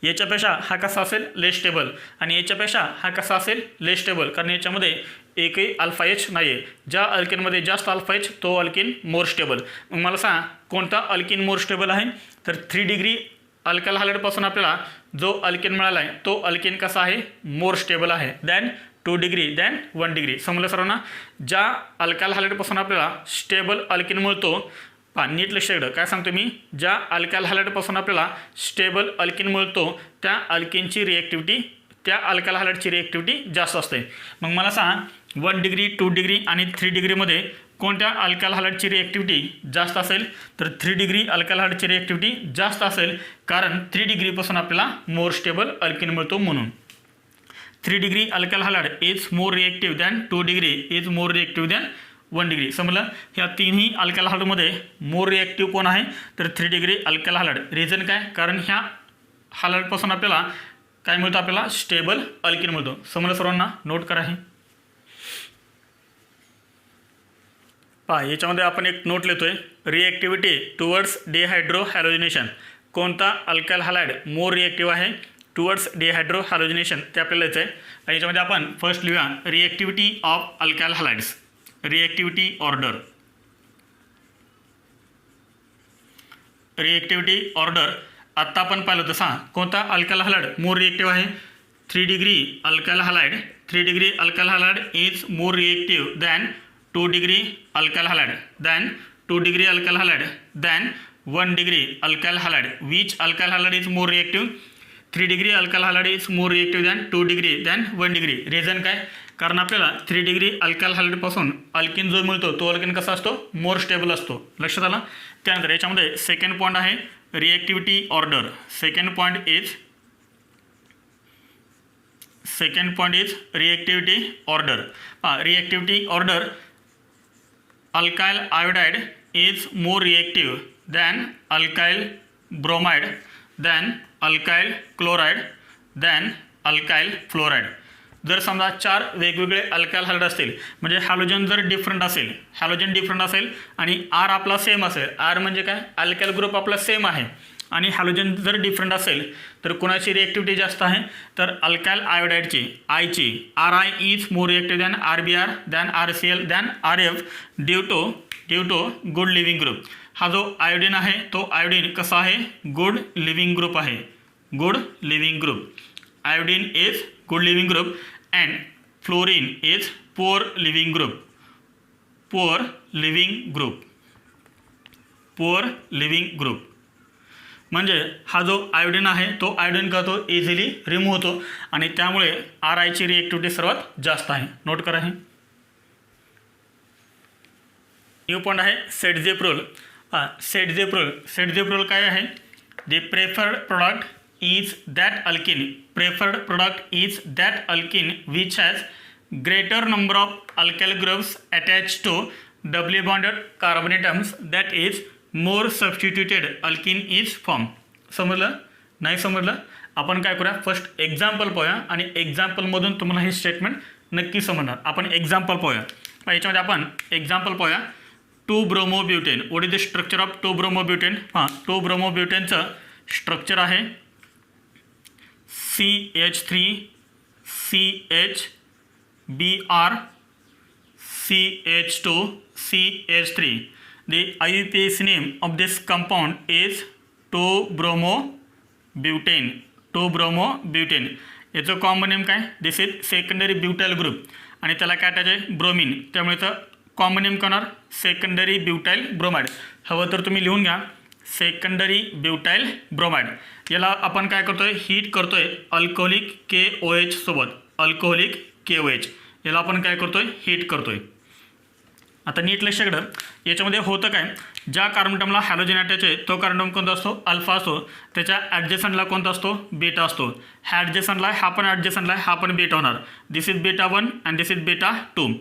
याच्यापेक्षा हा कसा असेल लेस स्टेबल आणि याच्यापेक्षा हा कसा असेल लेस स्टेबल कारण याच्यामध्ये एकही अल्फा H नाही आहे ज्या अल्केनमध्ये जास्त अल्फा H तो अल्केन मोर स्टेबल मग मला सांग कोणता अल्केन मोर स्टेबल आहे तर 3 डिग्री अल्काइल हायलाइडपासून आपल्याला जो अल्केन मिळाला आहे तो अल्केन कसा आहे मोर स्टेबल आहे दॅन 2 डिग्री दॅन 1 डिग्री समजलं सर्वांना ज्या अल्काइल हायलाइडपासून आपल्याला स्टेबल अल्केन मिळतो नीट लक्ष द्या काय सांगतो मी ज्या अल्काइल हायलाइडपासून आपल्याला स्टेबल अल्केन मिळतो त्या अल्केनची रिएक्टिव्हिटी त्या अल्काइल हायलाइडची रिएक्टिव्हिटी जास्त असते मग मला सांग 1 डिग्री 2 डिग्री आणि 3 डिग्रीमध्ये कोणत्या अल्काइल हायलाइडची रिएक्टिव्हिटी जास्त असेल तर 3 डिग्री अल्काइल हायलाइडची रिएक्टिव्हिटी जास्त असेल कारण 3 डिग्रीपासून आपल्याला मोर स्टेबल अल्केन मिळतो म्हणून 3 degree alkyl halide is more reactive than 2 degree is more reactive than 1 degree समजलं ह्या तिन्ही अल्काइल हायलाइडमध्ये मोर रिएक्टिव्ह कोण आहे तर 3 डिग्री अल्काइल हायलाइड रिझन काय कारण ह्या हायलाइडपासून आपल्याला काय मिळतं आपल्याला स्टेबल अल्केन मिळतो समजलं सर्वांना नोट करा हे याच्यामध्ये आपण एक नोट लिहितोय रिएक्टिव्हिटी टुवर्ड्स डिहायड्रो हॅलोजिनेशन कोणता अल्काइल हायलाइड मोर रिएक्टिव्ह आहे टुवर्ड्स डिहायड्रो हॅलोजिनेशन ते आपल्याला लिहायचं आहे आणि याच्यामध्ये आपण फर्स्ट लिहूया रिएक्टिव्हिटी ऑफ अल्काइल हायलाइड्स रिएक्टिव्हिटी ऑर्डर आत्ता आपण पाहिलं तसा कोणता अल्काइल हॅलाइड मोर रिएक्टिव्ह आहे 3 degree alkyl halide 3 degree alkyl halide is more reactive than 2 degree alkyl halide than 2 degree alkyl halide than 1 degree alkyl halide which alkyl halide is more reactive 3 degree alkyl halide is more reactive than 2 degree than 1 degree reason काय कारण आपल्याला 3 degree alkyl हॅलाइडपासून alkene जो मिळतो तो alkene कसा असतो more stable असतो लक्षात आला त्यानंतर याच्यामध्ये सेकंड पॉईंट आहे reactivity order second point is reactivity order reactivity order alkyl iodide is more reactive than alkyl bromide than alkyl chloride than alkyl fluoride जर समजा 4 वेगवेगळे अल्काइल हॅलाइड असतील म्हणजे हॅलोजन जर डिफरंट असेल आणि आर आपला सेम असेल आर म्हणजे काय अल्काइल ग्रुप आपला सेम आहे आणि हॅलोजन जर डिफरंट असेल तर कोणाची रिएक्टिव्हिटी जास्त आहे तर अल्काइल आयोडाइडची आयची RI is more reactive than RBr than RCl than RF due to good leaving group हा जो आयोडीन आहे तो आयोडीन कसा आहे गुड लिव्हिंग ग्रुप आहे good leaving group iodine is good leaving group and fluorine is poor leaving group म्हणजे हा जो आयोडीन आहे तो आयोडीन करतो इझिली रिमूव्ह होतो आणि त्यामुळे RIची रिएक्टिव्हिटी सर्वात जास्त आहे नोट करा हे न्यू पॉईंट आहे सेटझेप्रोल सेटझेप्रोल काय आहे the preferred product is that alkene which has greater number of alkyl groups attached to doubly bonded carbon atoms that is more substituted alkene is formed समजलं नाही समजलं आपण काय करूया फर्स्ट एक्झाम्पल पाहूया आणि एक्झाम्पलमधून तुम्हाला हे स्टेटमेंट नक्की समजणार आपण एक्झाम्पल पाहूया याच्यामध्ये आपण एक्झाम्पल पाहूया 2-bromobutane what is the structure of 2-bromobutane 2-bromobutaneचं स्ट्रक्चर आहे CH3 CH Br CH2 CH3 the IUPAC name of this compound is 2-bromobutane याचं कॉमन नेम काय दिस इज सेकंडरी ब्युटाइल ग्रुप आणि त्याला काय अटॅच आहे ब्रोमिन त्यामुळे तर कॉमन नेम करणार सेकंडरी ब्युटाइल ब्रोमाइड हवं तर तुम्ही लिहून घ्या सेकंडरी ब्युटाइल ब्रोमाइड याला आपण काय करतोय हीट करतोय अल्कोहोलिक KOH सोबत अल्कोहोलिक KOH याला आपण काय करतोय हीट करतोय आता नीट लक्ष करा याच्यामध्ये होतं काय ज्या कार्बनटमला हॅलोजन अटॅच आहे तो कार्बनटम कोणता असतो अल्फा असतो त्याच्या ॲडजसंटला कोणता असतो बीटा असतो ॲडजसंटला हा पण ॲडजसंटला हा पण बीटा होणार this is beta 1 and this is beta 2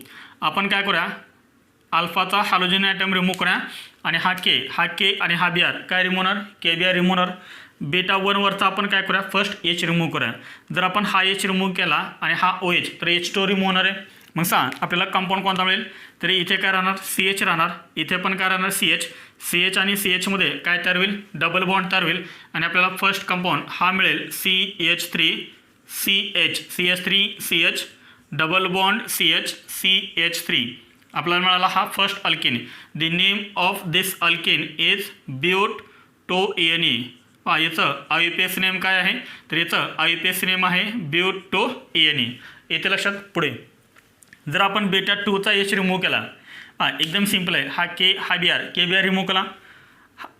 आपण काय करूया अल्फाचा हॅलोजन ॲटम रिमूव्ह करूया आणि हा के आणि हा Br काय रिमूव्ह होणार KBr रिमूव्ह होणार बीटा 1 वरचा आपण काय करूया फर्स्ट H रिमूव्ह करूया जर आपण हा H रिमूव्ह केला आणि हा OH तर H2 रिमूव्ह होणार आहे मग सांग आपल्याला कंपाऊंड कोणता मिळेल तरी इथे काय राहणार CH राहणार इथे पण काय राहणार CH आणि CH मध्ये काय तयार होईल डबल बॉन्ड तयार होईल आणि आपल्याला फर्स्ट कंपाऊंड हा मिळेल CH3CH डबल बॉन्ड CH3 आपल्याला मिळाला हा first alkene the name of this alkene is butene याचं IUPAC नेम काय आहे तर याचं IUPAC नेम आहे ब्यूटोएने येथे लक्षात पुढे जर आपण बीटा 2चा H रिमूव्ह केला एकदम सिंपल आहे हा KBr रिमूव्ह केला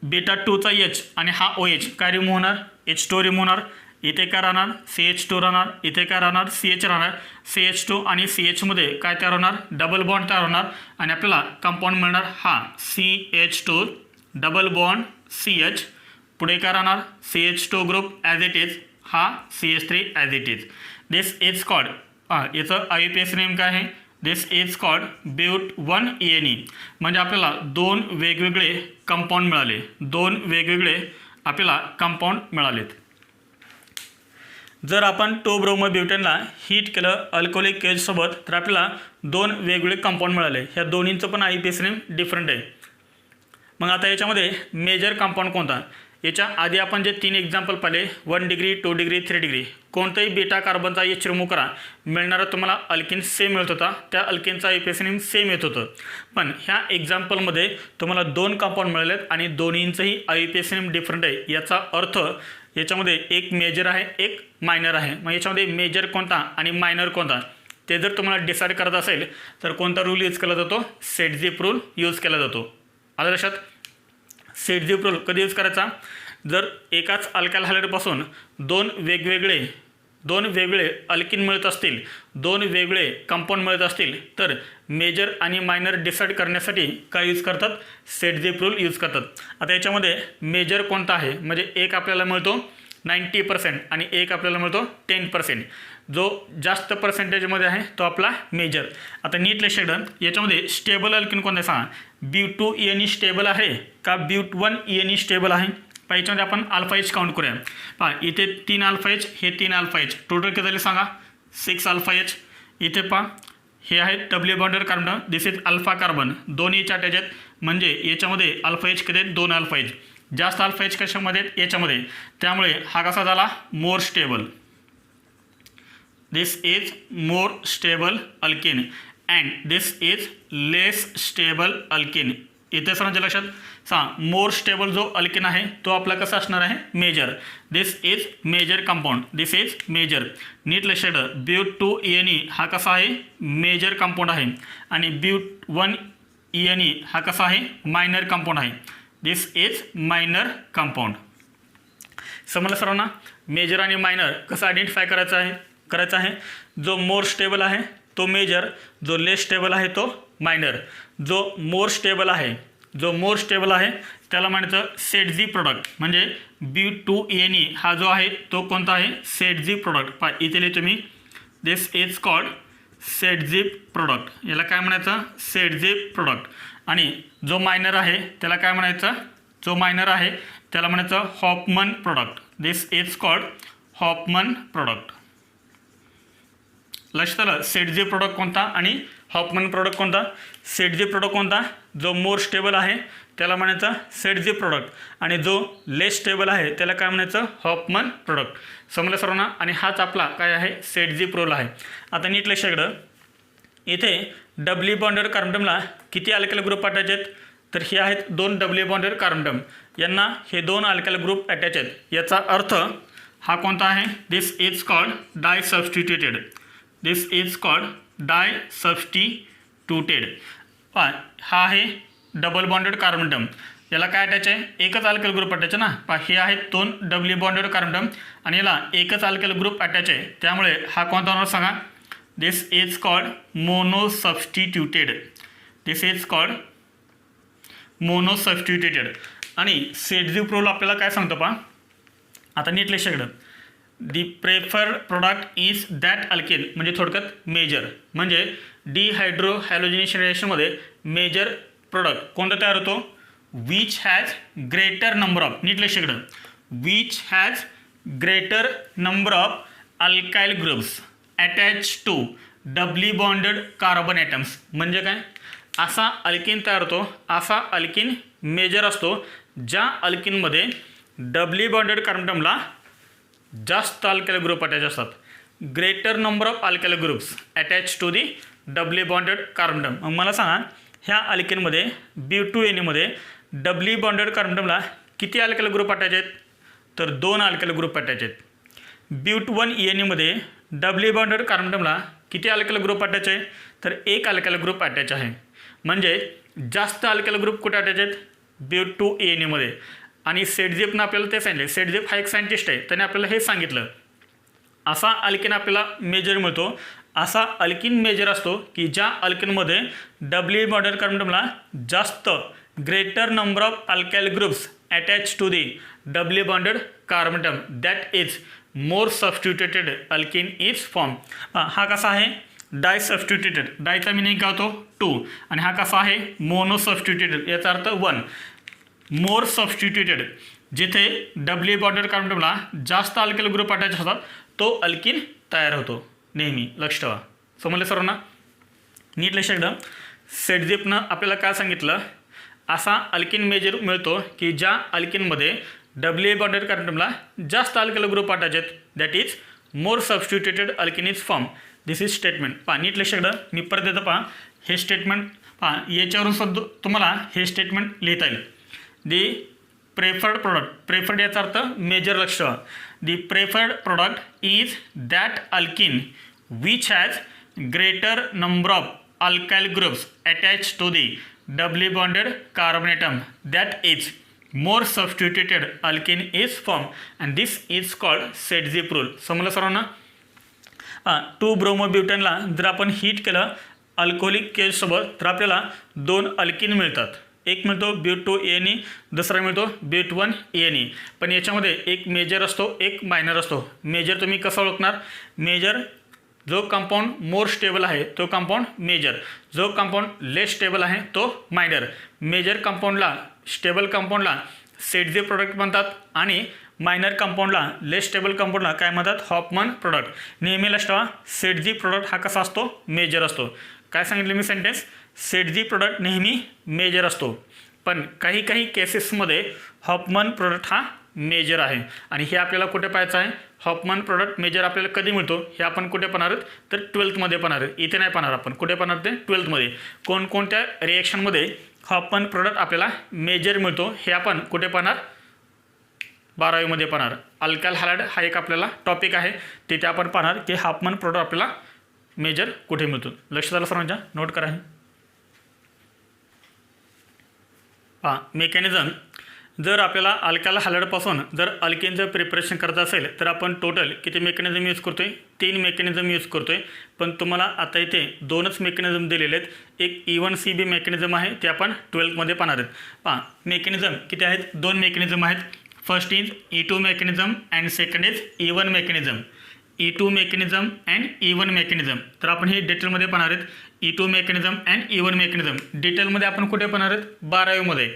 बीटा 2चा H आणि हा OH काय रिमूव्ह होणार H2 रिमूव्ह होणार इथे काय राहणार CH2 राहणार इथे काय राहणार CH राहणार CH2 आणि CH मध्ये काय तयार होणार डबल बॉन्ड तयार होणार आणि आपल्याला कंपाऊंड मिळणार हा CH2 डबल बॉन्ड CH पुढे काय राहणार CH2 group as it is हा CH3 as it is this is called याचं IUPAC नेम काय आहे दिस इज कॉल्ड BUT1ENE म्हणजे आपल्याला दोन वेगवेगळे कंपाऊंड मिळालेत जर आपण 2-bromobutanela हीट केलं अल्कोहोलिक KOH सोबत तर आपल्याला दोन वेगवेगळे कंपाऊंड मिळाले ह्या दोन्हींचं पण IUPAC नेम डिफरंट आहे मग आता याच्यामध्ये मेजर कंपाऊंड कोणता याच्या आधी आपण जे 3 एक्झाम्पल पाहिले 1 डिग्री 2 डिग्री 3 डिग्री कोणताही बीटा कार्बनचा एच रिमूव्ह करा मिळणारा तुम्हाला अल्किन सेम मिळत होता, त्या अल्किनचा आययुपीएसी नेम सेम येत होतं. पण ह्या एक्झाम्पलमध्ये तुम्हाला 2 कंपाऊंड मिळालेत आणि दोन्हींचंही आययुपीएसी नेम डिफरंट आहे. याचा अर्थ याच्यामध्ये एक मेजर आहे एक मायनर आहे. मग याच्यामध्ये मेजर कोणता आणि मायनर कोणता ते जर तुम्हाला डिसाईड करत असेल तर कोणता रूल यूज केला जातो, सेट-झिप रूल यूज केला जातो. आलं लक्षात? सेट-झिप रूल कधी यूज करायचा, जर एकाच अल्काइल हायड्रेटपासून दोन वेगळे अल्किन मिळत असतील, 2 वेगळे कंपाऊंड मिळत असतील तर मेजर आणि मायनर डिसाईड करण्यासाठी काय यूज करतात, सेट-झिप रूल यूज करतात. आता याच्यामध्ये मेजर कोणता आहे म्हणजे एक आपल्याला मिळतो 90% आणि एक आपल्याला मिळतो 10%. जो जास्त पर्सेंटेजमध्ये आहे तो आपला मेजर. आता नीट लक्षात याच्यामध्ये स्टेबल अल्किन कोणतं सांगा, ब्यूट2 स्टेबल आहे का ब्यूट1 स्टेबल आहे. पहा याच्यामध्ये आपण अल्फा एच काउंट करूया. पहा इथे 3 अल्फा एच, हे 3 अल्फा एच, टोटल किती झाले सांगा 6 अल्फा एच. इथे पहा हे आहे W bonded carbon, this is alpha carbon, दोन्ही चार्ज आहेत म्हणजे याच्यामध्ये अल्फा एच किती आहेत 2 अल्फा एच. जास्त अल्फा एच कशामध्ये याच्यामध्ये, त्यामुळे हा कसा झाला more stable. This is more stable alkene and this is less stable alkene. इथे सर्वांच्या लक्षात सांग मोर स्टेबल जो अल्किन आहे तो आपला कसा असणार आहे major. This is major compound, this is major. नीट लक्षात ब्यूट2 हा कसा आहे मेजर कंपाऊंड आहे आणि ब्यूट1 हा कसा आहे मायनर कंपाऊंड आहे. This is minor compound. समजलं सर्वांना? मेजर आणि मायनर कसं आयडेंटिफाय करायचं आहे. जो मोर स्टेबल आहे तो मेजर, जो लेस स्टेबल आहे तो मायनर. जो मोर स्टेबल आहे त्याला म्हणायचं सेट-झिप प्रोडक्ट, म्हणजे ब्यूट2 हा जो आहे तो कोणता आहे सेट-झिप प्रोडक्ट. पहा इथे तुम्ही दिस इज कॉल्ड सेट-झिप प्रोडक्ट, याला काय म्हणायचं सेट-झिप प्रोडक्ट. आणि जो मायनर आहे त्याला काय म्हणायचं, त्याला म्हणायचं Hoffman product. This is called Hoffman product. लक्षात आलं सेट-झिप प्रोडक्ट कोणता आणि हॉफमन प्रोडक्ट कोणता. सेट-झिप प्रोडक्ट कोणता, जो मोर स्टेबल आहे त्याला म्हणायचं सेट-झिप प्रोडक्ट आणि जो लेस स्टेबल आहे त्याला काय म्हणायचं हॉफमन प्रोडक्ट. समजलं सर्वांना? आणि हाच आपला काय आहे सेट-झिप रूल आहे. आता नीट लक्षात इथे डब्ल्यू बॉन्डेड कार्बनला किती अल्काइल ग्रुप अटॅच आहेत, तर हे आहेत 2 डब्ल्यू बॉन्डेड कार्बन, यांना हे 2 अल्काइल ग्रुप अटॅच आहेत. याचा अर्थ हा कोणता आहे, this is called di substituted. This is called di substituted. हा आहे डबल बॉन्डेड कार्बन, याला काय अटॅच आहे एकच अल्काइल ग्रुप अटॅच आहे ना. हे आहेत 2 डब्ल्यू बॉन्डेड कार्बन आणि याला एकच अल्काइल ग्रुप अटॅच आहे, त्यामुळे हा कोणता होणार सांगा. This is called mono substituted. This is called mono substituted. आणि सेट-झिप रूल आपल्याला काय सांगतो पहा आता नीट लक्षात. The preferred product is that alkene, म्हणजे थोडक्यात मेजर, म्हणजे डिहायड्रो हॅलोजिनेशन रिएक्शनमध्ये मेजर प्रोडक्ट कोणता तयार होतो, which has greater number of, नीट लक्षात which has greater number of alkyl groups attach to double bonded carbon atoms. म्हणजे काय, असा अल्किन तयार होतो, असा अल्किन मेजर असतो ज्या अल्किनमध्ये डब्ल्यू बॉन्डेड कार्बनला जास्त अल्काइल ग्रुप अटॅच असतात. Greater number of alkyl groups attach to the W bonded carbon. मग मला सांगा ह्या अल्किनमध्ये ब्यूट2 डब्ल्यू बॉन्डेड कार्बनला किती अल्काइल ग्रुप अटॅच आहेत, तर 2 अल्काइल ग्रुप अटॅच आहेत. ब्यूट1 डब्ल्यू बॉन्डेड कार्बनला किती अल्काइल ग्रुप अटॅच आहे, तर 1 अल्काइल ग्रुप अटॅच आहे. म्हणजे जास्त अल्काइल ग्रुप कुठे अटॅच आहेत ब्यूट2 आणि सेट-झिपनं आपल्याला ते सांगितले. सेट-झिप हा एक सायंटिस्ट आहे, त्याने आपल्याला हे सांगितलं असा अल्किन आपल्याला मेजर मिळतो. असा अल्किन मेजर असतो की ज्या अल्किनमध्ये डब्ल्यू बॉन्डेड कार्बनला जास्त greater number of alkyl groups attach to the W bonded carbon that is more substituted alkene is form. हा कसा आहे डाय सबस्टिट्यूटेड, डायचा मिनिंग काय होतो 2 आणि हा कसा आहे मोनो सबस्टिट्यूटेड, याचा अर्थ 1. मोर सबस्टिट्यूटेड जिथे डब्ल्यू बॉन्डेड कार्बनला जास्त अल्काइल ग्रुप अटॅच होतात तो अल्किन तयार होतो. नेहमी लक्ष ठेवा. समजलं सर्वांना? नीट लक्ष एकदम. सेट-झिपनं आपल्याला काय सांगितलं, असा अल्किन मेजर मिळतो की ज्या अल्किनमध्ये डब्ल्यू बॉन्डेड कार्बोनेटमला जास्त अल्काइल ग्रुप अटॅच आहेत, that is more substituted alkane is form. This is statement. पहा नीट लक्षात मी परत येतो. पहा हे स्टेटमेंट पहा याच्यावरून सुद्धा तुम्हाला हे स्टेटमेंट लिहिता येईल. दी प्रेफर्ड प्रोडक्ट, प्रेफर्ड याचा अर्थ मेजर लक्ष. The preferred product is that alkene which has greater number of alkyl groups attach to the W bonded carbon atom that is more substituted alkene is formed and this is called Sedgwick rule. समजलं सर्वांना? 2 ब्रोमोब्युटेनला जर आपण heat केलं alcoholic केससोबत तर आपल्याला 2 alkene मिळतात. एक मिळतो ब्यूट 2 एनी, दुसरा मिळतो ब्यूट 1 एनी. पण याच्यामध्ये एक मेजर असतो, एक मायनर असतो. मेजर तुम्ही कसं ओळखणार? मेजर जो कंपाऊंड मोर स्टेबल आहे तो कंपाऊंड मेजर, जो कंपाऊंड लेस स्टेबल आहे तो मायनर. मेजर कंपाऊंडला स्टेबल कंपाऊंडला सेडझे प्रोडक्ट म्हणतात आणि मायनर कंपाऊंडला लेस स्टेबल कंपाऊंडला काय म्हणतात? Hoffman product. नेहमी लक्षात ठेवा सेडझी प्रोडक्ट हा कसा असतो? मेजर असतो. काय सांगितलं मी सेंटेन्स? सेडझी प्रोडक्ट नेहमी मेजर असतो, पण काही काही केसेसमध्ये हॉफमन प्रोडक्ट हा मेजर आहे. आणि हे आपल्याला कुठे पाहायचं आहे? हॉफमन प्रोडक्ट मेजर आपल्याला कधी मिळतो हे आपण कुठे पाहणार आहोत? तर 12th पाहणार आहोत. इथे नाही पाहणार आपण. कुठे पाहणार ते? 12th. कोणकोणत्या रिएक्शनमध्ये हॉफमन प्रोडक्ट आपल्याला मेजर मिळतो हे आपण कुठे पाहणार? 12वीमध्ये पाहणार. अल्काइल हॅलाइड हा एक आपल्याला टॉपिक आहे, तिथे आपण पाहणार की हॉफमन प्रोडक्ट आपल्याला मेजर कुठे मिळतो. लक्षात आलं सर्वांच्या? नोट करा. पहा मेकॅनिझम. जर आपल्याला अल्काइल हॅलाइडपासून जर अल्केनचं प्रिपरेशन करायचं असेल तर आपण टोटल किती मेकॅनिझम यूज करतो आहे? 3 मेकॅनिझम यूज करतो आहे. पण तुम्हाला आता इथे 2च मेकॅनिझम दिलेले आहेत. एक E1CB मेकॅनिझम आहे ते आपण 12th पाहणार आहेत. पहा मेकॅनिझम किती आहेत? 2 मेकॅनिझम आहेत. First is E2 mechanism and second is E1 mechanism. E2 mechanism and E1 mechanism. तर आपण हे डिटेलमध्ये पाहणार आहेत. E2 mechanism and E1 mechanism डिटेलमध्ये आपण कुठे पाहणार आहेत? 12वीमध्ये.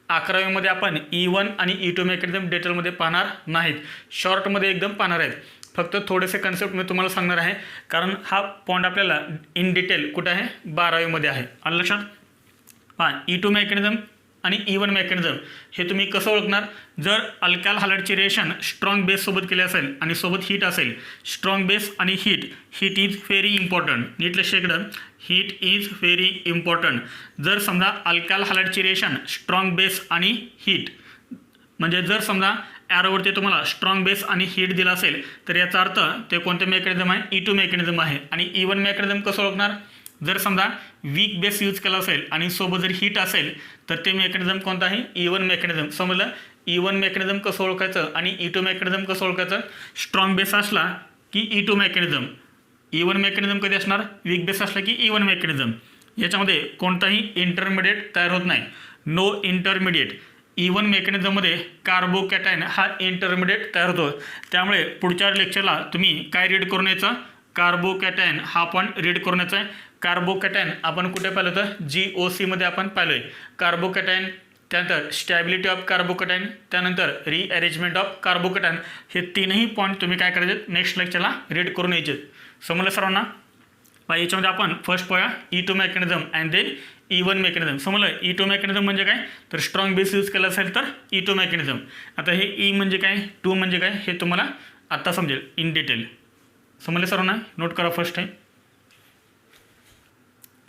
11वीमध्ये आपण E1 आणि E2 मेकॅनिझम डिटेलमध्ये पाहणार नाहीत, शॉर्टमध्ये एकदम पाहणार आहेत. फक्त थोडेसे कन्सेप्ट मी तुम्हाला सांगणार आहे, कारण हा पॉईंट आपल्याला इन डिटेल कुठे आहे? 12वीमध्ये आहे. आलं लक्षात? हां E2 मेकॅनिझम आणि E1 मेकॅनिझम हे तुम्ही कसं ओळखणार? जर अल्काइल हॅलाइडची रिएक्शन स्ट्रॉंग बेससोबत केली असेल आणि सोबत हीट असेल, स्ट्रॉंग बेस आणि हीट इज व्हेरी इम्पॉर्टंट. नीट लक्ष इकडं, हीट इज व्हेरी इम्पॉर्टंट. जर समजा अल्काइल हॅलाइडची रिएक्शन स्ट्रॉंग बेस आणि हीट, म्हणजे जर समजा ॲरोवरती तुम्हाला स्ट्रॉंग बेस आणि हीट दिला असेल तर याचा अर्थ ते कोणते मेकॅनिझम आहे? E2 मेकॅनिझम आहे. आणि E1 मेकॅनिझम कसं ओळखणार? जर समजा वीक बेस यूज केला असेल आणि सोबत जर हीट असेल तर ते मेकॅनिझम कोणतं आहे? E1 mechanism. समजलं? E1 मेकॅनिझम कसं ओळखायचं आणि E2 मेकॅनिझम कसं ओळखायचं? स्ट्रॉंग बेस असला की E2 मेकॅनिझम, E1 मेकॅनिझम कधी असणार? वीक बेस असला की E1 मेकॅनिझम. याच्यामध्ये कोणताही इंटरमिडिएट तयार होत नाही. No intermediate. E1 मेकॅनिझममध्ये कार्बोकॅटायन हा इंटरमिडिएट तयार होतो. त्यामुळे पुढच्या लेक्चरला तुम्ही काय रीड करून यायचं? कार्बोकॅटायन हा आपण रीड करून यायचं आहे. कार्बोकॅटायन आपण कुठे पाहिलं होतं? GOCमध्ये आपण पाहिलो आहे. कार्बोकॅटायन, त्यानंतर स्टॅबिलिटी ऑफ कार्बोकॅटायन, त्यानंतर रिअरेंजमेंट ऑफ कार्बोकॅटायन, हे 3ही पॉईंट तुम्ही काय करायचे? नेक्स्ट लेक्चरला रीड करून यायचे. समजलं सर्वांना? याच्यामध्ये आपण फर्स्ट पाहूया E2 mechanism and then E1 mechanism. समजलं? E2 मेकॅनिझम म्हणजे काय? तर स्ट्रॉंग बेस यूज केला असेल तर E2 मेकॅनिझम. आता हे E म्हणजे काय, 2 म्हणजे काय हे तुम्हाला आत्ता समजेल इन डिटेल. समजले सर्वांना? नोट करा फर्स्ट टाईम.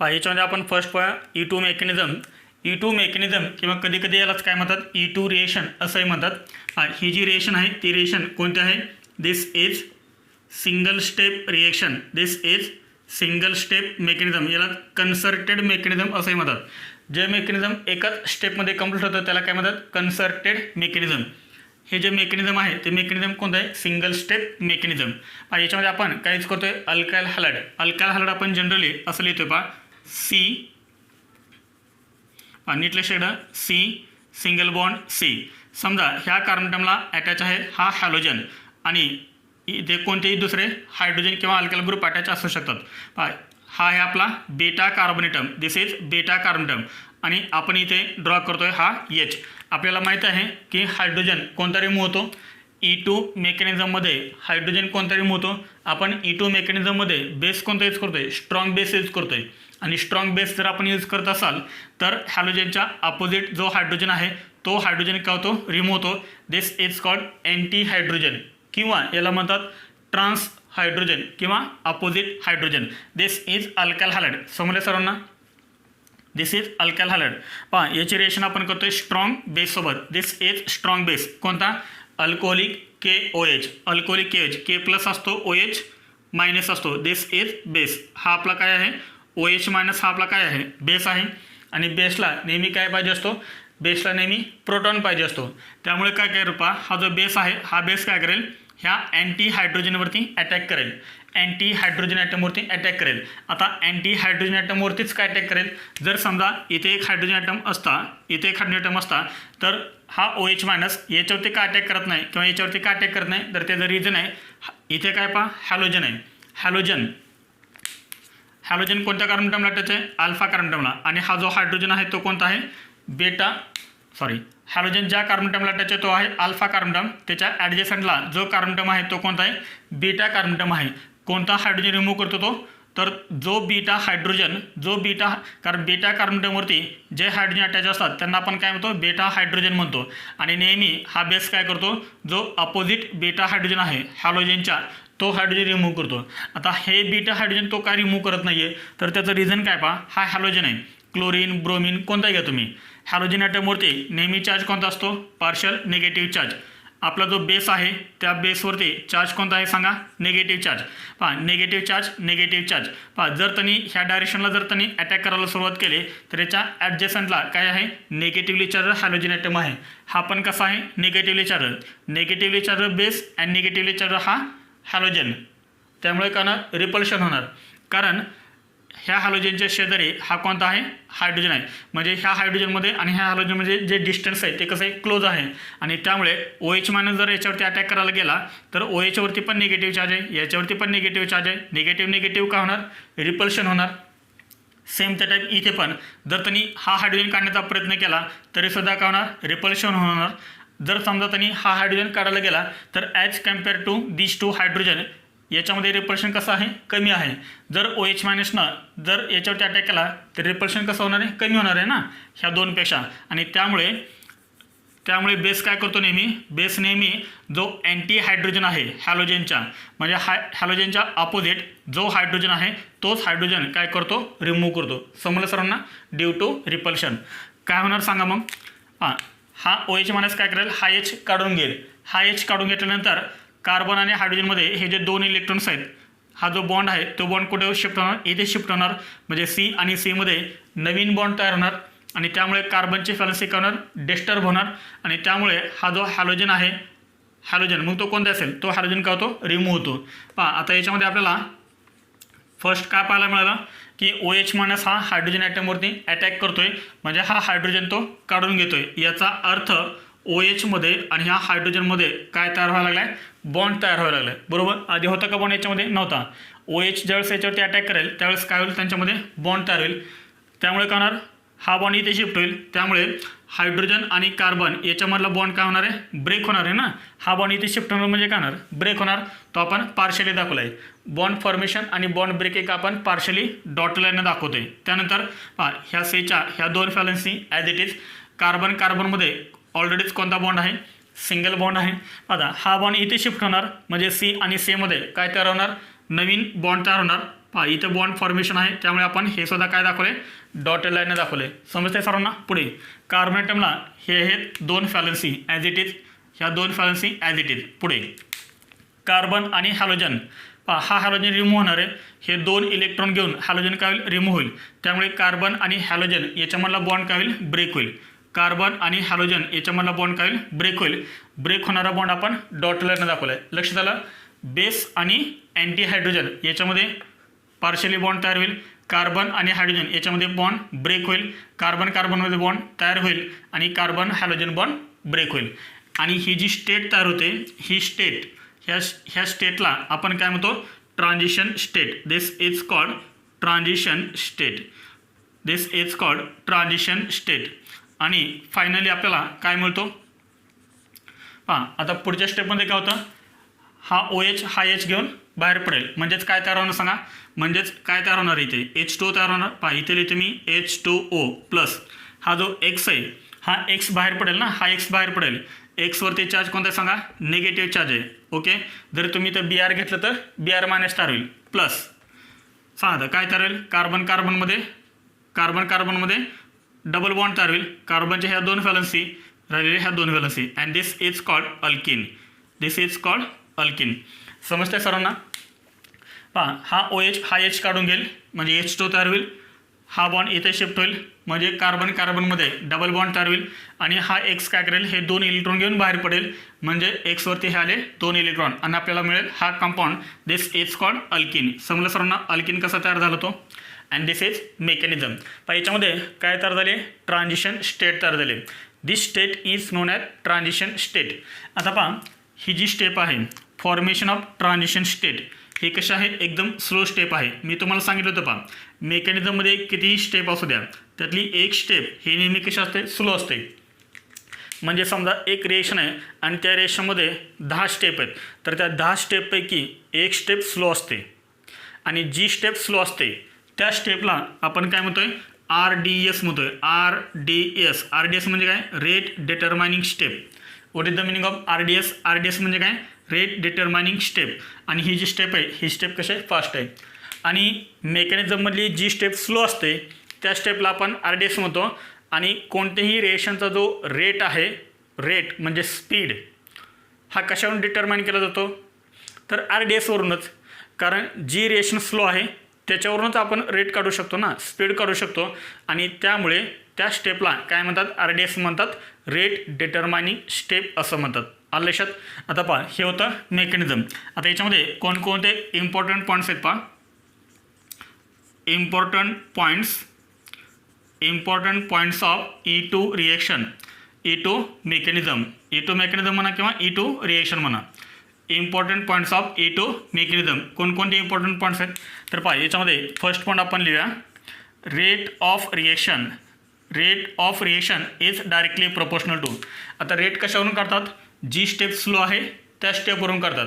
याच्यामध्ये आपण फर्स्ट पाहूया E2 मेकॅनिझम. E2 मेकॅनिझम किंवा कधी कधी यालाच काय म्हणतात? E2 रिएक्शन असंही म्हणतात. ही जी रिएक्शन आहे ती रिएक्शन कोणती आहे? This is single step reaction. This is single step mechanism. याला कन्सर्टेड मेकॅनिझम असंही म्हणतात. जे मेकॅनिझम एकाच स्टेपमध्ये कंप्लीट होतं त्याला काय म्हणतात? कन्सर्टेड मेकॅनिझम. हे जे मेकॅनिझम आहे ते मेकॅनिझम कोणतं आहे? Single step mechanism. याच्यामध्ये आपण काहीच करतोय अल्काइल हॅलाइड. अल्काइल हॅलाइड आपण जनरली असं लिहितोय पहा C, नीट लक्ष द्या, C सिंगल बॉन्ड C. समजा ह्या कार्बोनेटमला अटॅच आहे हा हॅलोजन आणि इथे कोणतेही दुसरे हायड्रोजन किंवा अल्काइल ग्रुप अटॅच असू शकतात. हा आहे आपला बेटा कार्बोनेटम. दिस इज बेटा कार्बोनेटम. आणि आपण इथे ड्रॉ करतोय हा H. आपल्याला माहीत आहे की हायड्रोजन कोणता रिमूव्ह होतो? E2 मेकॅनिझममध्ये हायड्रोजन कोणता रिमूव्ह होतो? आपण E2 मेकॅनिझममध्ये बेस कोणता यूज करतोय? स्ट्रॉंग बेस यूज करतोय. आणि स्ट्रॉंग बेस जर आपण यूज करत असाल तर हॅलोजनच्या अपोजिट जो हायड्रोजन आहे तो हायड्रोजन काय होतो रिमूव्ह होतो. This is called anti hydrogen किंवा याला म्हणतात ट्रान्स हायड्रोजन किंवा opposite hydrogen. This is alkyl halide. समजले सर्वांना. This is alkyl halide. पहा याची रिएक्शन आपण करतोय स्ट्रॉंग बेससोबत. This is strong base. कोणता alcoholic KOH. Alcoholic KOH K plus असतो OH मायनस असतो. This is base. हा आपला काय आहे OH मायनस हा आपला काय आहे बेस आहे. आणि बेसला नेहमी काय पाहिजे असतो बेसला नेहमी प्रोटॉन पाहिजे असतो. त्यामुळे काय करेल पहा हा जो बेस आहे हा बेस काय करेल ह्या अँटी हायड्रोजनवरती अटॅक करेल. अँटी हायड्रोजन ॲटमवरती अटॅक करेल. आता अँटी हायड्रोजन ॲटमवरतीच काय अटॅक करेल जर समजा इथे एक हायड्रोजन ॲटम असता इथे एक हायड्रोजन ॲटम असता तर हा OH मायनस याच्यावरती का अटॅक करत नाही किंवा याच्यावरती का अटॅक करत नाही तर त्याचं रिझन आहे इथे काय पहा हॅलोजन आहे. हॅलोजन कोणत्या कार्बन ॲटमला अटॅच आहे अल्फा कार्बन ॲटमला. आणि हा जो हायड्रोजन आहे तो कोणता आहे हॅलोजन ज्या कार्बन ॲटमला अटॅच आहे तो आहे अल्फा कार्बन ॲटम. त्याच्या ॲडजस्टंटला जो कार्बन ॲटम आहे तो कोणता आहे बीटा कार्बन ॲटम आहे. कोणता हायड्रोजन रिमूव्ह करतो तो तर जो बीटा कारण बीटा कार्बन ॲटमवरती जे हायड्रोजन अटॅच असतात त्यांना आपण काय म्हणतो बीटा हायड्रोजन म्हणतो. आणि नेहमी हा बेस काय करतो जो अपोजिट बीटा हायड्रोजन आहे हॅलोजनच्या तो हायड्रोजन रिमूव्ह करतो. आता हे बीटा हायड्रोजन तो काय रिमूव्ह करत नाही आहे तर त्याचं रिझन काय पहा हा हॅलोजन आहे. क्लोरीन ब्रोमिन कोणताही घ्या तुम्ही. हॅलोजन ॲटमवरती नेहमी चार्ज कोणता असतो पार्शल निगेटिव्ह चार्ज. आपला जो बेस आहे त्या बेसवरती चार्ज कोणता आहे सांगा निगेटिव्ह चार्ज. पहा निगेटिव्ह चार्ज पहा जर त्यांनी ह्या डायरेक्शनला जर त्यांनी अटॅक करायला सुरुवात केली तर याच्या ॲडजस्टंटला काय आहे निगेटिव्हली चार्ज हॅलोजन ॲटम आहे. हा पण कसा आहे negatively charge base and negatively charge हा हॅलोजन. त्यामुळे काय रिपल्शन होणार कारण ह्या हॅलोजनच्या शेजारी हा कोणता आहे हायड्रोजन आहे. म्हणजे ह्या हायड्रोजनमध्ये आणि ह्या हॅलोजनमध्ये जे डिस्टन्स आहे ते कसं आहे क्लोज आहे. आणि त्यामुळे OH मायनस जर याच्यावरती अटॅक करायला गेला तर OH वरती पण निगेटिव्ह चार्ज आहे याच्यावरती पण निगेटिव्ह चार्ज आहे. निगेटिव्ह काय होणार रिपल्शन होणार. सेम त्या टाईप इथे पण जर त्यांनी हा हायड्रोजन काढण्याचा प्रयत्न केला तरीसुद्धा काय होणार रिपल्शन होणार. जर समजा त्यांनी हा हायड्रोजन काढायला गेला तर as compare to this two hydrogen याच्यामध्ये रिपल्शन कसं आहे कमी आहे. जर OH मायनसनं जर याच्यावरती अटॅक केला तर रिपल्शन कसं होणार आहे कमी होणार आहे ना ह्या दोनपेक्षा. आणि त्यामुळे बेस काय करतो नेहमी जो अँटी हायड्रोजन आहे हॅलोजनच्या म्हणजे हॅलोजनच्या अपोजिट जो हायड्रोजन आहे तोच हायड्रोजन काय करतो रिमूव्ह करतो. समजलं सर्वांना. ड्यू टू रिपल्शन काय होणार सांगा मग. हा OH मायनस काय करेल हा H काढून घेईल. हा H काढून घेतल्यानंतर कार्बन आणि हायड्रोजनमध्ये हे जे दोन इलेक्ट्रॉन्स आहेत हा जो बॉन्ड आहे तो बॉन्ड कुठे शिफ्ट होणार इथे शिफ्ट होणार. म्हणजे C आणि C मध्ये नवीन बॉन्ड तयार होणार आणि त्यामुळे कार्बनची व्हॅलेन्सी काय होणार डिस्टर्ब होणार. आणि त्यामुळे हा जो हॅलोजन आहे मग तो कोणता असेल तो हॅलोजन काय होतो रिमूव्ह होतो. पहा आता याच्यामध्ये आपल्याला फर्स्ट काय पाहायला मिळालं की OH मायनस हा हायड्रोजन ॲटमवरती अटॅक करतोय म्हणजे हा हायड्रोजन तो काढून घेतोय. याचा अर्थ OH मध्ये आणि ह्या हायड्रोजनमध्ये काय तयार व्हायला लागला आहे बॉन्ड तयार व्हायला लागला आहे. बरोबर. आधी होता का बॉन्ड याच्यामध्ये नव्हता. OH ज्यावेळेस याच्यावरती अटॅक करेल त्यावेळेस काय होईल त्यांच्यामध्ये बॉन्ड तयार होईल. त्यामुळे काय होणार हा बॉन्ड इथे शिफ्ट होईल. त्यामुळे हायड्रोजन आणि कार्बन याच्यामधला बॉन्ड काय होणार आहे ब्रेक होणार आहे ना. हा बॉन्ड इथे शिफ्ट होणार म्हणजे काय होणार ब्रेक होणार. तो आपण पार्शली दाखवला आहे. बॉन्ड फॉर्मेशन आणि बॉन्ड ब्रेक एक आपण पार्शली डॉट लाईनने दाखवतोय. त्यानंतर ह्या सेच्या ह्या दोन व्हॅलेन्सी ॲज इट इज कार्बनमध्ये ऑलरेडीच कोणता बॉन्ड आहे सिंगल बॉन्ड आहे. आता हा बॉन्ड इथे शिफ्ट होणार म्हणजे C आणि C मध्ये काय तयार होणार नवीन बॉन्ड तयार होणार. इथं बॉन्ड फॉर्मेशन आहे त्यामुळे आपण हे सुद्धा काय दाखवले डॉटेड लाईनने दाखवले. समजते सर्वांना. पुढे कार्बन ॲटमला हे दोन व्हॅलेन्सी ॲज इट इज ह्या दोन व्हॅलेन्सी ॲज इट इज. पुढे कार्बन आणि हॅलोजन हा हॅलोजन रिमूव्ह होणार आहे. हे दोन इलेक्ट्रॉन घेऊन हॅलोजन काय होईल रिमूव्ह होईल. त्यामुळे कार्बन आणि हॅलोजन याच्यामधला बॉन्ड काय होईल ब्रेक होईल. कार्बन आणि हॅलोजन याच्यामधला बॉन्ड काय होईल ब्रेक होईल. ब्रेक होणारा बॉन्ड आपण डॉट लाईनने दाखवला आहे. लक्षात आलं. बेस आणि अँटी हायड्रोजन याच्यामध्ये पार्शली बॉन्ड तयार होईल. कार्बन आणि हायड्रोजन याच्यामध्ये बॉन्ड ब्रेक होईल. कार्बनमध्ये बॉन्ड तयार होईल आणि कार्बन हॅलोजन बॉन्ड ब्रेक होईल. आणि ही जी स्टेट तयार होते ही स्टेट ह्या स्टेटला आपण काय म्हणतो transition state. This is called transition state. आणि फायनली आपल्याला काय मिळतो आता पुढच्या स्टेपमध्ये काय होतं हा OH हा H घेऊन बाहेर पडेल. म्हणजेच काय तयार होणार सांगा. काय तयार होणार इथे H2O तयार होणार. इथे लिहिते मी H2O प्लस हा जो X आहे हा एक्स बाहेर पडेल ना, हा एक्स बाहेर पडेल. एक्सवरती चार्ज कोणता आहे सांगा, निगेटिव्ह चार्ज आहे. ओके, जर तुम्ही तर बी आर घेतलं तर बी आर मायनस तयार होईल. प्लस सांगा काय तयार होईल, कार्बन कार्बनमध्ये डबल बॉन्ड तयार होईल. कार्बनच्या ह्या दोन व्हॅलन्सी राहिलेले ह्या दोन valency, and this is called alkene. समजतंय सर्वांना? पहा, हा OH हा H काढून घेईल म्हणजे H2 तयार होईल. हा बॉन्ड इथे शिफ्ट होईल म्हणजे कार्बनमध्ये डबल बॉन्ड तयार होईल. आणि हा एक्स काय करेल, हे 2 इलेक्ट्रॉन घेऊन बाहेर पडेल म्हणजे एक्सवरती हे आले 2 इलेक्ट्रॉन आणि आपल्याला मिळेल हा compound. This is called alkene. समजलं सर्वांना अल्किन कसा तयार झाला तो? And this is mechanism. पण याच्यामध्ये काय तयार झाले, ट्रान्झिशन स्टेट तयार झाले. This state is known as transition state. आता पहा, ही जी स्टेप आहे फॉर्मेशन ऑफ ट्रान्झिशन स्टेट, हे कशा आहे, एकदम स्लो स्टेप आहे. मी तुम्हाला सांगितलं होतं पहा, मेकॅनिझममध्ये कितीही स्टेप असू द्या त्यातली एक स्टेप ही नेहमी कशी असते, स्लो असते. म्हणजे समजा एक रिएक्शन आहे आणि त्या रिएक्शनमध्ये 10 स्टेप आहेत, तर त्या 10 स्टेपपैकी एक स्टेप स्लो असते आणि जी स्टेप स्लो असते त्या स्टेपला आपण काय म्हणतोय, RDS म्हणतोय. RDS म्हणजे काय, rate डिटरमायनिंग step. What is the meaning of RDS म्हणजे काय, रेट डिटरमायनिंग स्टेप. आणि ही जी स्टेप आहे ही स्टेप कशी आहे, फास्ट आहे. आणि मेकॅनिझममधली जी स्टेप स्लो असते त्या स्टेपला आपण RDS म्हणतो. आणि कोणत्याही रिएक्शनचा जो रेट आहे, रेट म्हणजे स्पीड, हा कशावरून डिटरमाइन केला जातो, तर RDS वरूनच. कारण जी रिएक्शन स्लो आहे त्याच्यावरूनच आपण रेट काढू शकतो ना, स्पीड काढू शकतो. आणि त्यामुळे त्या स्टेपला काय म्हणतात, RDS म्हणतात, रेट डिटरमायनिंग स्टेप असं म्हणतात. आलं लक्षात? आता पहा, हे होतं मेकॅनिझम. आता याच्यामध्ये कोणकोणते इम्पॉर्टंट पॉईंट्स आहेत पहा. Important points of E2 reaction, E2 mechanism म्हणा किंवा E2 रिएक्शन म्हणा. Important points of E2 mechanism कोणकोणते इम्पॉर्टंट पॉईंट्स आहेत, तर पहा याच्यामध्ये फर्स्ट पॉईंट आपण लिहूया, rate of reaction is directly proportional to. आता रेट कशावरून काढतात, जी स्टेप स्लो आहे त्या स्टेपवरून काढतात.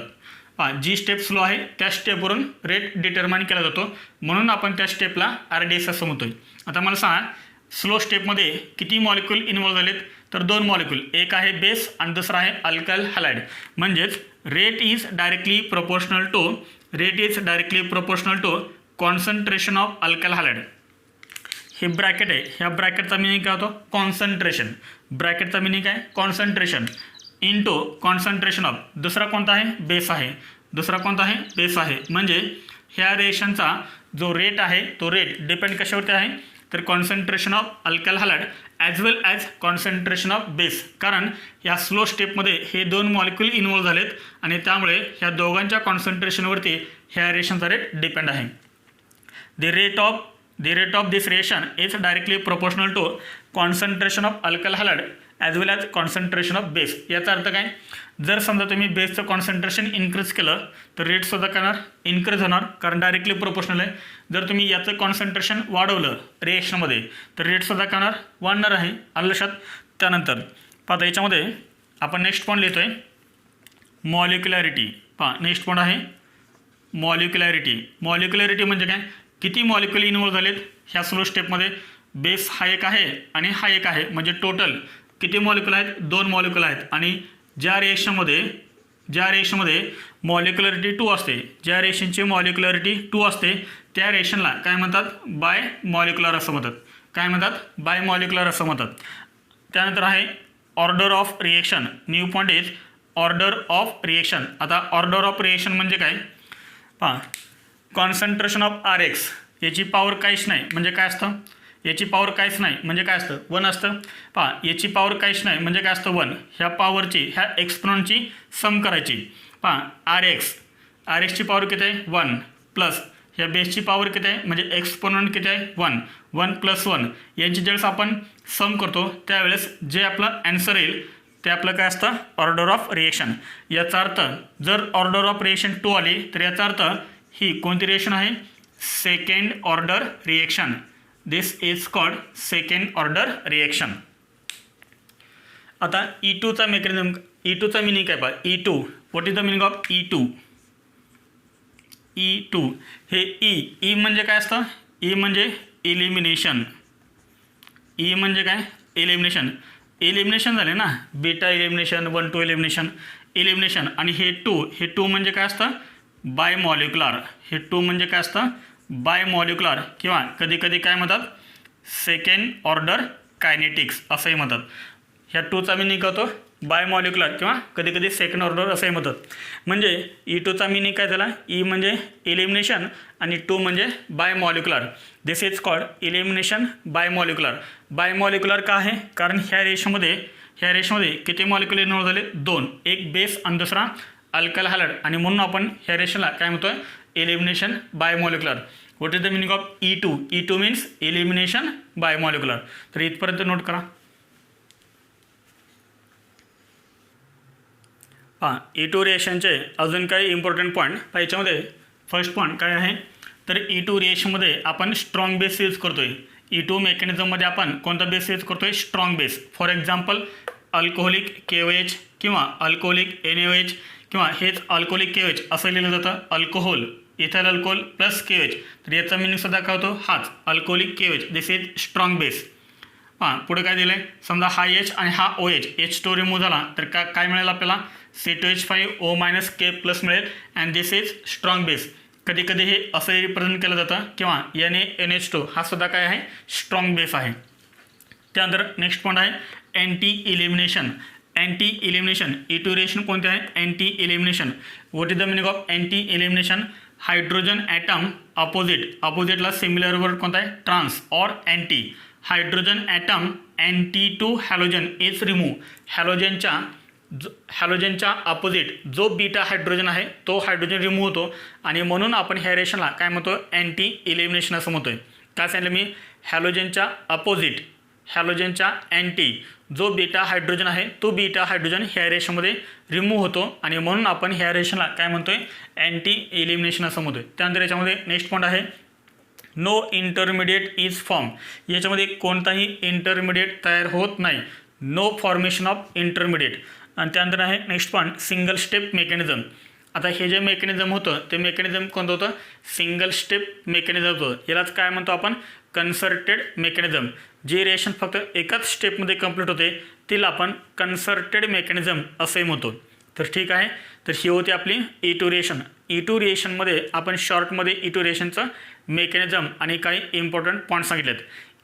जी स्टेप स्लो आहे त्या स्टेपवरून रेट डिटरमाइन केला जातो, म्हणून आपण त्या स्टेपला RDS असं म्हणतोय. आता मला सांगा, स्लो स्टेपमध्ये किती मॉलिक्यूल इन्व्हॉल्व झालेत, तर 2 मॉलिक्यूल, एक आहे बेस आणि दुसरा आहे अल्काइल हॅलाइड. म्हणजेच rate is directly proportional to concentration of alkyl halide. हे ब्रॅकेट आहे, ह्या ब्रॅकेटचा मिनिंग काय होतो, कॉन्सन्ट्रेशन. ब्रॅकेटचा मिनिंग काय, कॉन्सन्ट्रेशन इंटू कॉन्सन्ट्रेशन ऑफ दुसरा कोणता आहे, बेस आहे. म्हणजे ह्या रिएक्शनचा जो रेट आहे तो रेट डिपेंड कशावरती आहे, तर concentration of alkyl halide as well as concentration of base. कारण ह्या स्लो स्टेपमध्ये हे 2 मॉलिक्यूल इन्व्हॉल्व झालेत आणि त्यामुळे ह्या दोघांच्या कॉन्सन्ट्रेशनवरती ह्या रिएक्शनचा रेट डिपेंड आहे. The rate of this reaction is directly proportional to concentration of alkyl halide as well as concentration of base. याचा अर्थ काय, जर समजा तुम्ही बेसचं कॉन्सन्ट्रेशन इन्क्रीज केलं तर रेटसुद्धा काय होणार, इन्क्रीज होणार, कारण डायरेक्टली प्रोपोर्शनल आहे. जर तुम्ही याचं कॉन्सन्ट्रेशन वाढवलं रिएक्शनमध्ये तर रेटसुद्धा काय होणार, वाढणार आहे. आलं लक्षात? त्यानंतर पाहता याच्यामध्ये आपण नेक्स्ट पॉईंट लिहितोय, मॉलिक्युलॅरिटी. पहा नेक्स्ट पॉईंट आहे मॉलिक्युलॅरिटी म्हणजे काय, किती मॉलिक्यूल इन्व्हॉल्व झालेत ह्या स्लो स्टेपमध्ये. बेस हा एक आहे आणि हा एक आहे, म्हणजे टोटल किती मॉलिक्यूल आहेत, 2 मॉलिक्यूल आहेत. आणि ज्या रिएक्शनमध्ये मॉलिक्युलॅरिटी 2 असते, ज्या रिएक्शनची मॉलिक्युलॅरिटी 2 असते त्या रिएक्शनला काय म्हणतात, बाय मॉलिक्युलर असं म्हणतात. त्यानंतर आहे order of reaction. New point is order of reaction. आता ऑर्डर ऑफ रिएक्शन म्हणजे काय, पहा कॉन्सन्ट्रेशन ऑफ RX याची पॉवर काहीच नाही म्हणजे काय असतं, 1 असतं. पहा याची पॉवर काहीच नाही म्हणजे काय असतं, 1. ह्या पॉवरची ह्या एक्सपोनंटची सम करायची. पहा RXची पॉवर किती आहे, 1 प्लस ह्या बेसची पॉवर किती आहे म्हणजे एक्सपोनंट किती आहे, 1 प्लस 1. यांची ज्यावेळेस आपण सम करतो त्यावेळेस जे आपलं ॲन्सर येईल ते आपलं काय असतं, ऑर्डर ऑफ रिएक्शन. याचा अर्थ जर ऑर्डर ऑफ रिएक्शन 2 आली तर याचा अर्थ ही कोणती रिएक्शन आहे, second order reaction. This is called second order reaction. आता E2चा मेकॅनिझम, E2चा मिनिंग काय पहा, E2 what is the meaning of E2. हे ई म्हणजे काय असतं, ई म्हणजे इलिमिनेशन. एलिमिनेशन झाले ना, बीटा एलिमिनेशन, 1 2 एलिमिनेशन आणि हे टू म्हणजे काय असतं, बाय मॉलिक्युलर. हे टू म्हणजे काय असतं, बाय मॉलिक्युलर किंवा कधी कधी काय म्हणतात, सेकंड ऑर्डर कायनेटिक्स असंही म्हणतात. ह्या टूचा मिनिंग होतो बाय मॉलिक्युलर किंवा कधी कधी सेकंड ऑर्डर असंही म्हणतात. म्हणजे E2चा मिनिंग काय झाला, ई म्हणजे एलिमिनेशन आणि टू म्हणजे bimolecular. This is called elimination bimolecular. Bimolecular का आहे, कारण ह्या रेशमध्ये किती मॉलिक्युल इन्व्हॉल्व झाले, 2, एक बेस आणि दुसरा अल्काइल हॅलाइड, आणि म्हणून आपण ह्या रेशनला काय म्हणतोय, elimination by molecular. What is the meaning of E2 means elimination by molecular. तर इथपर्यंत नोट करा. E2 रिएक्शनचे अजून काही इम्पॉर्टंट पॉईंट याच्यामध्ये. फर्स्ट पॉईंट काय आहे, तर E2 रिएक्शनमध्ये आपण स्ट्रॉंग बेस यूज करतोय. E2 मेकॅनिझममध्ये आपण कोणता बेस यूज करतोय, strong base. For example alcoholic KOH किंवा अल्कोहोलिक NaOH किंवा हेच अल्कोहोलिक KOH असं लिहिलं जातं, alcohol, ethyl alcohol plus KOH. तर याचा मिनिंग सुद्धा काय होतो, हाच alcoholic KOH. This is strong base. पुढे काय दिलं आहे, समजा हा H आणि हा OH, H2 रिमूव्ह झाला तर काय मिळेल आपल्याला, C2H5O- K+ मिळेल and this is strong base. कधी कधी हे असंही रिप्रेझेंट केलं जातं किंवा NaNH2 हा सुद्धा काय आहे, स्ट्रॉंग बेस आहे. त्यानंतर नेक्स्ट पॉईंट आहे अँटी इलिमिनेशन. E2 रिएक्शन कोणते आहे, anti elimination. What is the meaning of anti elimination, hydrogen atom अपोजिटला सिमिलर वर्ड कोणता आहे, trans or anti. Hydrogen atom anti to halogen is remove. हॅलोजनच्या opposite जो बीटा हायड्रोजन आहे तो हायड्रोजन रिमूव्ह होतो आणि म्हणून आपण ह्या रिएक्शनला काय म्हणतो, अँटी इलिमिनेशन असं म्हणतोय. काय सांगितलं मी, हॅलोजनच्या अपोजिट, हॅलोजनच्या अँटी जो बीटा हायड्रोजन आहे तो बीटा हायड्रोजन ह्या रिएक्शनमध्ये रिमूव्ह होतो आणि म्हणून आपण ह्या रिएक्शनला काय म्हणतोय, अँटी इलिमिनेशन असं म्हणतोय. त्यानंतर याच्यामध्ये नेक्स्ट पॉईंट आहे नो इंटरमिडिएट इज फॉर्म. याच्यामध्ये कोणताही इंटरमिडिएट तयार होत नाही, नो फॉर्मेशन ऑफ इंटरमिडिएट. आणि त्यानंतर आहे next point single step mechanism. आता हे जे मेकॅनिझम होतं ते मेकॅनिझम कोणतं होतं, सिंगल स्टेप मेकॅनिझम होतं. यालाच काय म्हणतो आपण, कन्सर्टेड मेकॅनिझम. जे रिएक्शन फक्त एकाच स्टेपमध्ये कंप्लीट होते तिला आपण कन्सर्टेड मेकॅनिझम असे म्हणतो. तर ठीक आहे, तर ही होती आपली E2 रिएक्शन. E2 रिएक्शनमध्ये आपण शॉर्टमध्ये E2 रिएक्शनचं मेकॅनिझम आणि काही इम्पॉर्टंट पॉईंट सांगितलेत.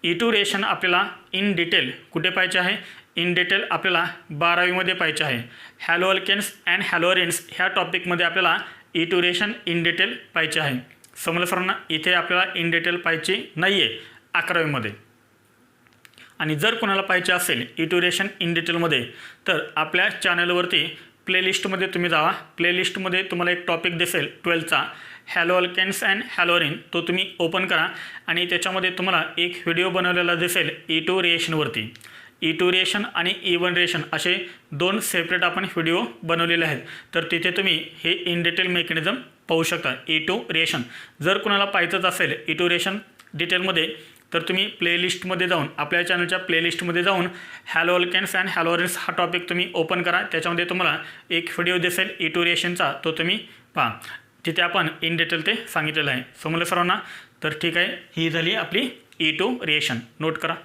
E2 रिएक्शन आपल्याला इन डिटेल कुठे पाहिजे आहे, इन डिटेल आपल्याला 12वीमध्ये पाहिजे आहे. हॅलो अल्केन्स अँड हॅलोअरिन्स ह्या टॉपिकमध्ये आपल्याला E2 रिएक्शन इन डिटेल पाहिजे आहे. समजलं सर्वांना, इथे आपल्याला इन डिटेल पाहिजे नाही आहे 11वीमध्ये. आणि जर कोणाला पाहिजे असेल E2 रिएक्शन इन डिटेलमध्ये तर आपल्या चॅनलवरती प्लेलिस्टमध्ये तुम्ही जावा. प्लेलिस्टमध्ये तुम्हाला एक टॉपिक दिसेल 12चा, हॅलो अल्केन्स अँड हॅलोअरिन. तो तुम्ही ओपन करा आणि त्याच्यामध्ये तुम्हाला एक व्हिडिओ बनवलेला दिसेल E2 रिएक्शनवरती. E2 रिएक्शन आणि E1 रिएक्शन असे 2 सेपरेट आपण व्हिडिओ बनवलेले आहेत. तर तिथे तुम्ही हे इन डिटेल मेकॅनिझम पाहू शकता E2 रिएक्शन. जर कोणाला पाहिजेच असेल E2 रिएक्शन डिटेलमध्ये तर तुम्ही प्लेलिस्टमध्ये जाऊन, आपल्या चॅनलच्या प्लेलिस्टमध्ये जाऊन हॅलो अल्केन्स अँड हॅलोअरिन्स हा टॉपिक तुम्ही ओपन करा. त्याच्यामध्ये तुम्हाला एक व्हिडिओ दिसेल E2 रिएक्शनचा, तो तुम्ही पहा. तिथे आपण इन डिटेल ते सांगितलेलं आहे. समजलं सर्वांना, तर ठीक आहे, ही झाली आपली E2 रिएक्शन. नोट करा.